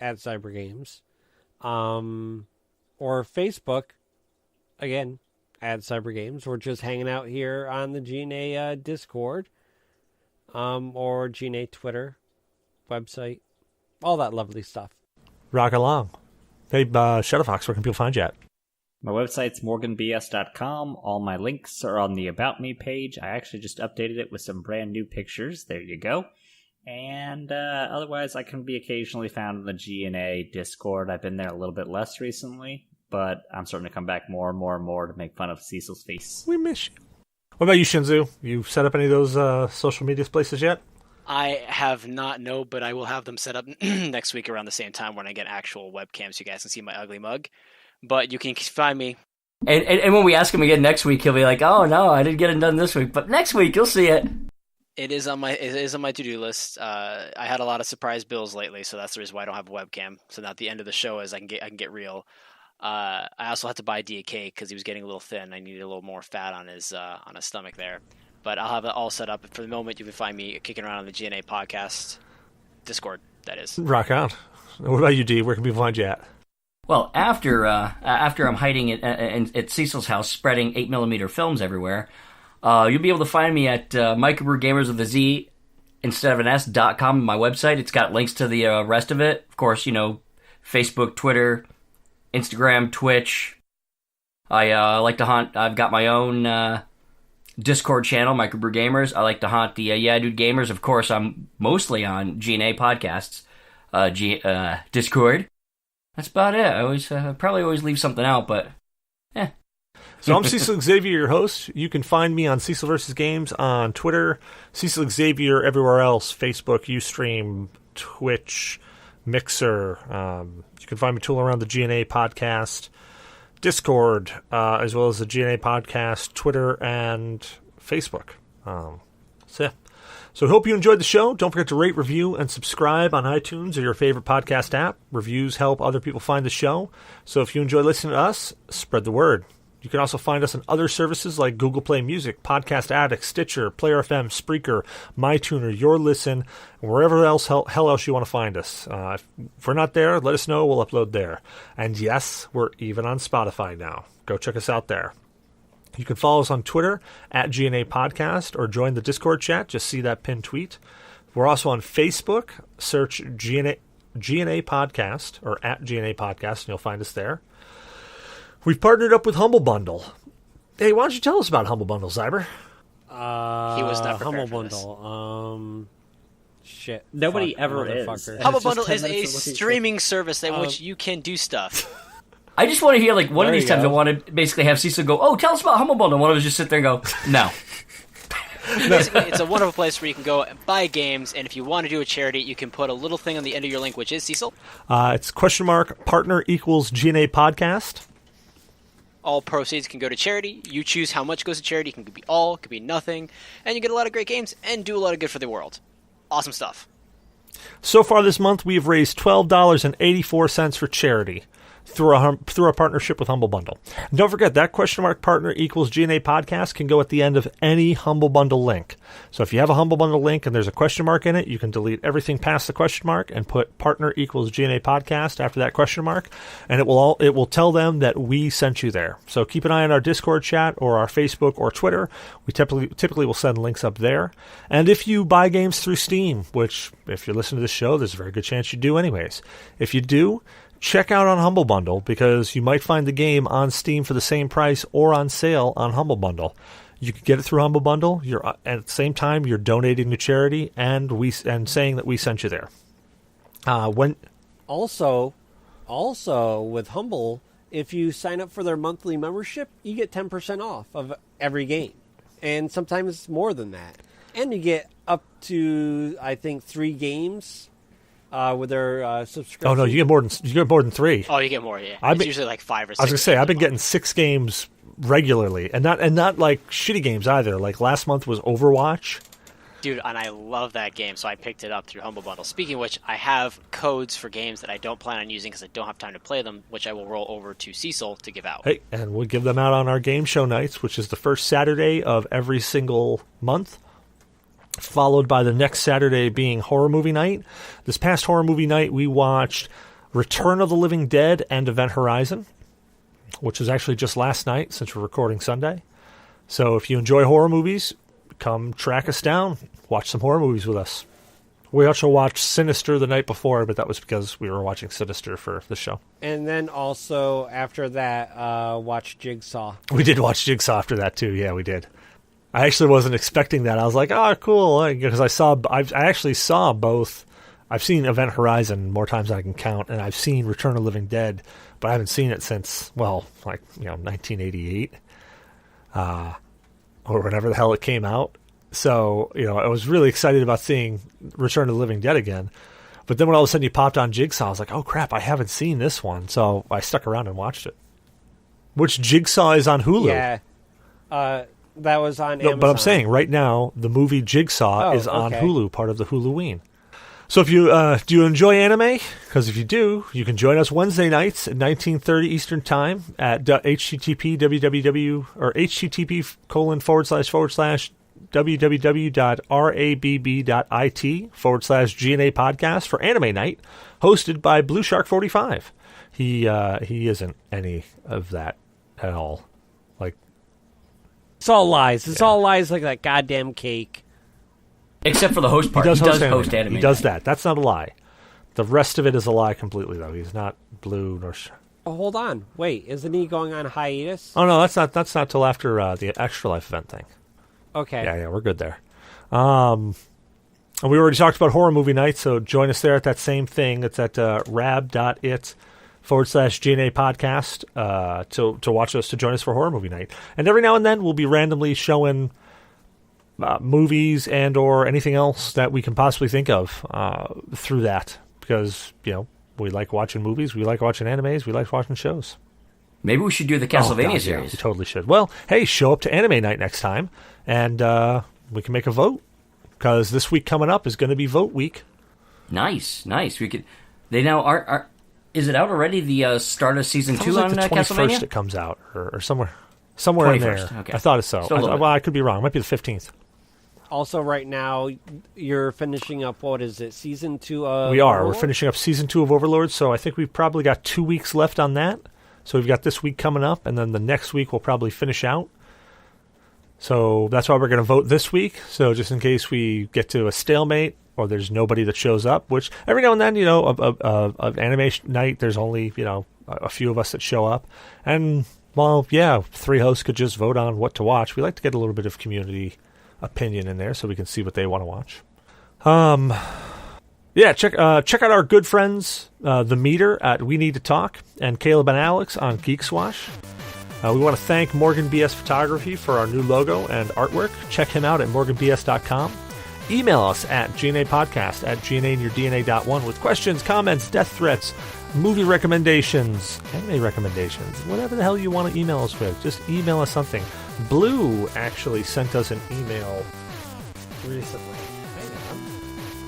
at ZyberGames, or Facebook, again, at ZyberGames. We're just hanging out here on the G.N.A. Discord, or G.N.A. Twitter website, all that lovely stuff. Rock along. Hey, Shadowfox, where can people find you at? My website's morganbs.com. All my links are on the About Me page. I actually just updated it with some brand new pictures. There you go. And otherwise, I can be occasionally found in the G.N.A. Discord. I've been there a little bit less recently, but I'm starting to come back more and more to make fun of Cecil's face. We miss you. What about you, Shinzu? You set up any of those social media places yet? I have not, no, but I will have them set up next week around the same time when I get actual webcams so you guys can see my ugly mug. But you can find me. And when we ask him again next week, he'll be like, oh, no, I didn't get it done this week. But next week, you'll see it. It is on my to-do list. I had a lot of surprise bills lately, so that's the reason why I don't have a webcam. So now at the end of the show is I can get real. I also had to buy DK because he was getting a little thin. I needed a little more fat on his stomach there. But I'll have it all set up. For the moment, you can find me kicking around on the G.N.A. podcast Discord, that is. Rock out. What about you, D? Where can people find you at? Well, after I'm hiding at Cecil's house, spreading 8mm films everywhere, you'll be able to find me at Microbrew with a Z instead of an S.com, my website. It's got links to the rest of it. Of course, Facebook, Twitter, Instagram, Twitch. I like to hunt. I've got my own Discord channel, Microbrew Gamers. I like to haunt the Yeah Dude Gamers. Of course, I'm mostly on G.N.A. podcasts, Discord. That's about it. I always probably always leave something out, but yeah. So I'm Cecil Xavier, your host. You can find me on Cecil vs. Games on Twitter, Cecil Xavier everywhere else, Facebook, Ustream, Twitch, Mixer. You can find me tooling around the G.N.A. podcast, Discord, as well as the G.N.A. podcast, Twitter, and Facebook. So, yeah. So, hope you enjoyed the show. Don't forget to rate, review, and subscribe on iTunes or your favorite podcast app. Reviews help other people find the show. So, if you enjoy listening to us, spread the word. You can also find us on other services like Google Play Music, Podcast Addict, Stitcher, Player FM, Spreaker, MyTuner, Your Listen, and wherever else hell else you want to find us. If we're not there, let us know. We'll upload there. And yes, we're even on Spotify now. Go check us out there. You can follow us on Twitter at G.N.A. Podcast or join the Discord chat. Just see that pinned tweet. We're also on Facebook. Search G.N.A. Podcast or at G.N.A. Podcast and you'll find us there. We've partnered up with Humble Bundle. Hey, why don't you tell us about Humble Bundle, Cyber? He was not prepared Humble for this. Bundle. Shit. Nobody Fuck, ever is. motherfucker. Humble It's just Bundle 10 is a minutes of what he said. streaming service in which you can do stuff. I just want to hear, like, one of There these you times go. I want to basically have Cecil go, oh, tell us about Humble Bundle. And one of us just sit there and go, no. Basically, it's a wonderful place where you can go and buy games, and if you want to do a charity, you can put a little thing on the end of your link, which is, Cecil, It's partner equals G.N.A. Podcast. all proceeds can go to charity. You choose how much goes to charity. It can be all, it could be nothing, and you get a lot of great games and do a lot of good for the world. Awesome stuff. So far this month, we have raised $12.84 for charity through our partnership with Humble Bundle. And don't forget, that partner equals G.N.A. Podcast can go at the end of any Humble Bundle link. So if you have a Humble Bundle link and there's a question mark in it, you can delete everything past the question mark and put partner equals G.N.A. Podcast after that question mark, and it will tell them that we sent you there. So keep an eye on our Discord chat or our Facebook or Twitter. We typically will send links up there. And if you buy games through Steam, which if you listen to this show, there's a very good chance you do anyways. If you do, check out on Humble Bundle because you might find the game on Steam for the same price or on sale on Humble Bundle. You can get it through Humble Bundle. You're at the same time you're donating to charity and saying that we sent you there. Also with Humble, if you sign up for their monthly membership, you get 10% off of every game, and sometimes more than that. And you get up to, I think, 3 games with their subscription. Oh no, you get more than 3. Oh, you get more, yeah. I've It's been- usually like 5 or 6. I was gonna say games I've been a getting month. 6 games regularly, and not like shitty games either. Like last month was Overwatch. Dude, and I love that game, so I picked it up through Humble Bundle. Speaking of which, I have codes for games that I don't plan on using because I don't have time to play them, which I will roll over to Cecil to give out. Hey, and we'll give them out on our game show nights, which is the first Saturday of every single month, followed by the next Saturday being horror movie night. This past horror movie night, we watched Return of the Living Dead and Event Horizon, which was actually just last night since we're recording Sunday. So if you enjoy horror movies, come track us down, watch some horror movies with us. We also watched Sinister the night before, but that was because we were watching Sinister for the show. And then also after that, watch Jigsaw. We did watch Jigsaw after that too. Yeah, we did. I actually wasn't expecting that. I was like, "Oh, cool," because I actually saw both. I've seen Event Horizon more times than I can count, and I've seen Return of the Living Dead, but I haven't seen it since 1988, or whenever the hell it came out. So I was really excited about seeing Return of the Living Dead again. But then when all of a sudden you popped on Jigsaw, I was like, "Oh crap, I haven't seen this one." So I stuck around and watched it. Which Jigsaw is on Hulu. Yeah. That was on No, Amazon. but I'm saying right now the movie Jigsaw Oh, is on okay. Hulu, part of the Huluween. So if you do you enjoy anime? Because if you do, you can join us Wednesday nights at 19:30 Eastern Time at http://www.rabb.it/GNA podcast for Anime Night, hosted by Blue Shark 45. He isn't any of that at all. Like, It's all lies. It's all lies like that goddamn cake. Except for the host part. He does host anime. He does that. That's not a lie. The rest of it is a lie completely, though. He's not blue nor. Oh, hold on. Wait, isn't he going on hiatus? Oh no, that's not till after the Extra Life event thing. Okay. Yeah, we're good there. And we already talked about horror movie night, so join us there at that same thing. It's at rab.it/GNA podcast to watch us, to join us for horror movie night. And every now and then we'll be randomly showing movies and or anything else that we can possibly think of through that, because we like watching movies, we like watching animes, we like watching shows. Maybe we should do the Castlevania series. We totally should. Well, hey, show up to Anime Night next time, and we can make a vote, because this week coming up is going to be vote week. Nice. We could. They now are. Is it out already? The start of season 2 like on the 21st Castlevania? it comes out, or somewhere in there. 21st, okay. I thought it's so. Still a little bit. I could be wrong. It might be the 15th. Also, right now, you're finishing up, what is it, Season 2 of We are. Overlord? We're finishing up Season 2 of Overlord, so I think we've probably got 2 weeks left on that. So we've got this week coming up, and then the next week we'll probably finish out. So that's why we're going to vote this week. So just in case we get to a stalemate or there's nobody that shows up, which every now and then, of animation night, there's only, a few of us that show up. And, well, yeah, 3 hosts could just vote on what to watch. We like to get a little bit of community opinion in there so we can see what they want to watch. Yeah, check out our good friends, The Meter at We Need to Talk, and Caleb and Alex on Geek Swash. We want to thank Morgan BS Photography for our new logo and artwork. Check him out at morganbs.com. Email us at GNApodcast@GNAinyourdNA.1 with questions, comments, death threats, movie recommendations, anime recommendations, whatever the hell you want to email us with. Just email us something. Blue actually sent us an email recently.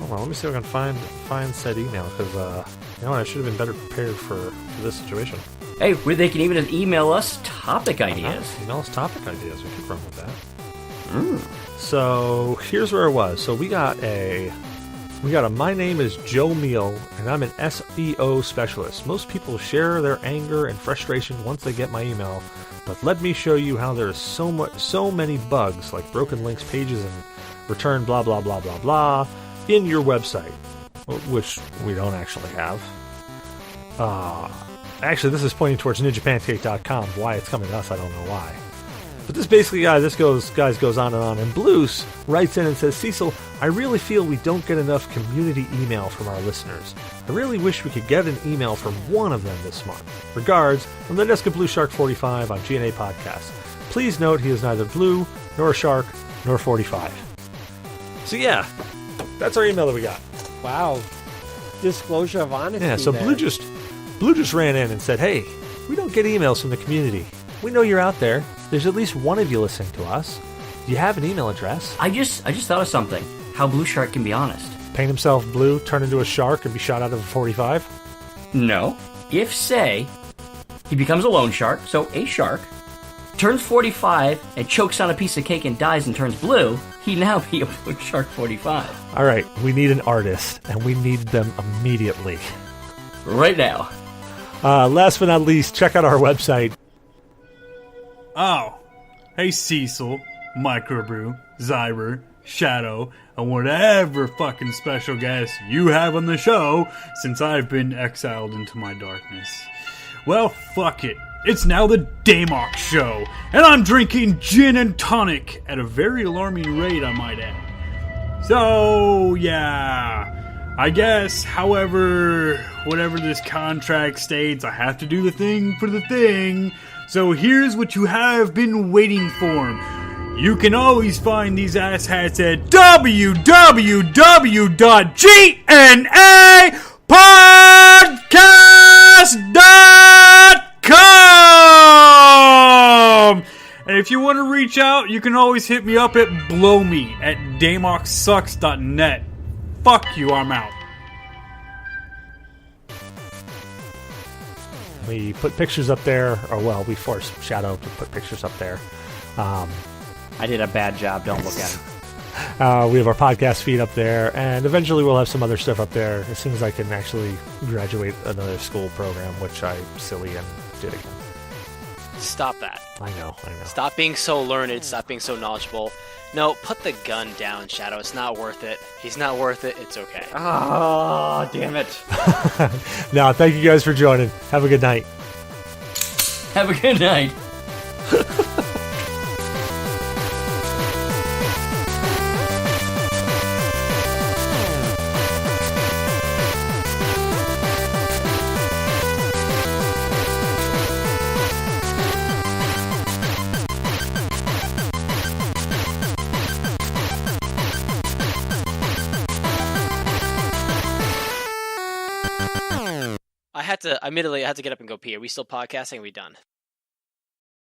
Hold on, let me see if I can find said email, because I should have been better prepared for this situation. Hey, they can even email us topic ideas. Email us topic ideas. We could run with that. So here's where it was. So we got a my name is Joe Meal, and I'm an SEO specialist. Most people share their anger and frustration once they get my email, but let me show you how there's so many bugs, like broken links, pages, and return blah blah blah blah blah in your website, which we don't actually have. Actually, this is pointing towards NinjaPancake.com. Why it's coming to us, I don't know why. But this basically, this goes on and on. And Blues writes in and says, Cecil, I really feel we don't get enough community email from our listeners. I really wish we could get an email from one of them this month. Regards, from the desk of Blue Shark 45 on G.N.A. Podcast. Please note he is neither blue, nor a shark, nor 45. So yeah, that's our email that we got. Wow. Disclosure of honesty. Yeah, so there. Blue just ran in and said, hey, we don't get emails from the community. We know you're out there. There's at least one of you listening to us. Do you have an email address? I just thought of something. How Blue Shark can be honest. Paint himself blue, turn into a shark, and be shot out of a 45? No. If, say, he becomes a lone shark, so a shark, turns 45 and chokes on a piece of cake and dies and turns blue, he'd now be a Blue Shark 45. All right, we need an artist, and we need them immediately. Right now. Last but not least, check out our website. Oh, hey Cecil, Microbrew, Zyber, Shadow, and whatever fucking special guest you have on the show since I've been exiled into my darkness. Well, fuck it. It's now the Damox Show, and I'm drinking gin and tonic at a very alarming rate, I might add. So, yeah, I guess, however, whatever this contract states, I have to do the thing for the thing. So here's what you have been waiting for. You can always find these asshats at www.GNApodcast.com. And if you want to reach out, you can always hit me up at blowme at damoxsucks.net. Fuck you, I'm out. We put pictures up there, or well, we forced Shadow to put pictures up there. I did a bad job. Don't look at it. We have our podcast feed up there, and eventually we'll have some other stuff up there as soon as I can actually graduate another school program, which I'm silly and did again. Stop that. I know. Stop being so learned. Stop being so knowledgeable. No, put the gun down, Shadow. It's not worth it. He's not worth it. It's okay. Oh, damn it. Now, thank you guys for joining. Have a good night. Have a good night. I had to get up and go pee. Are we still podcasting? Are we done?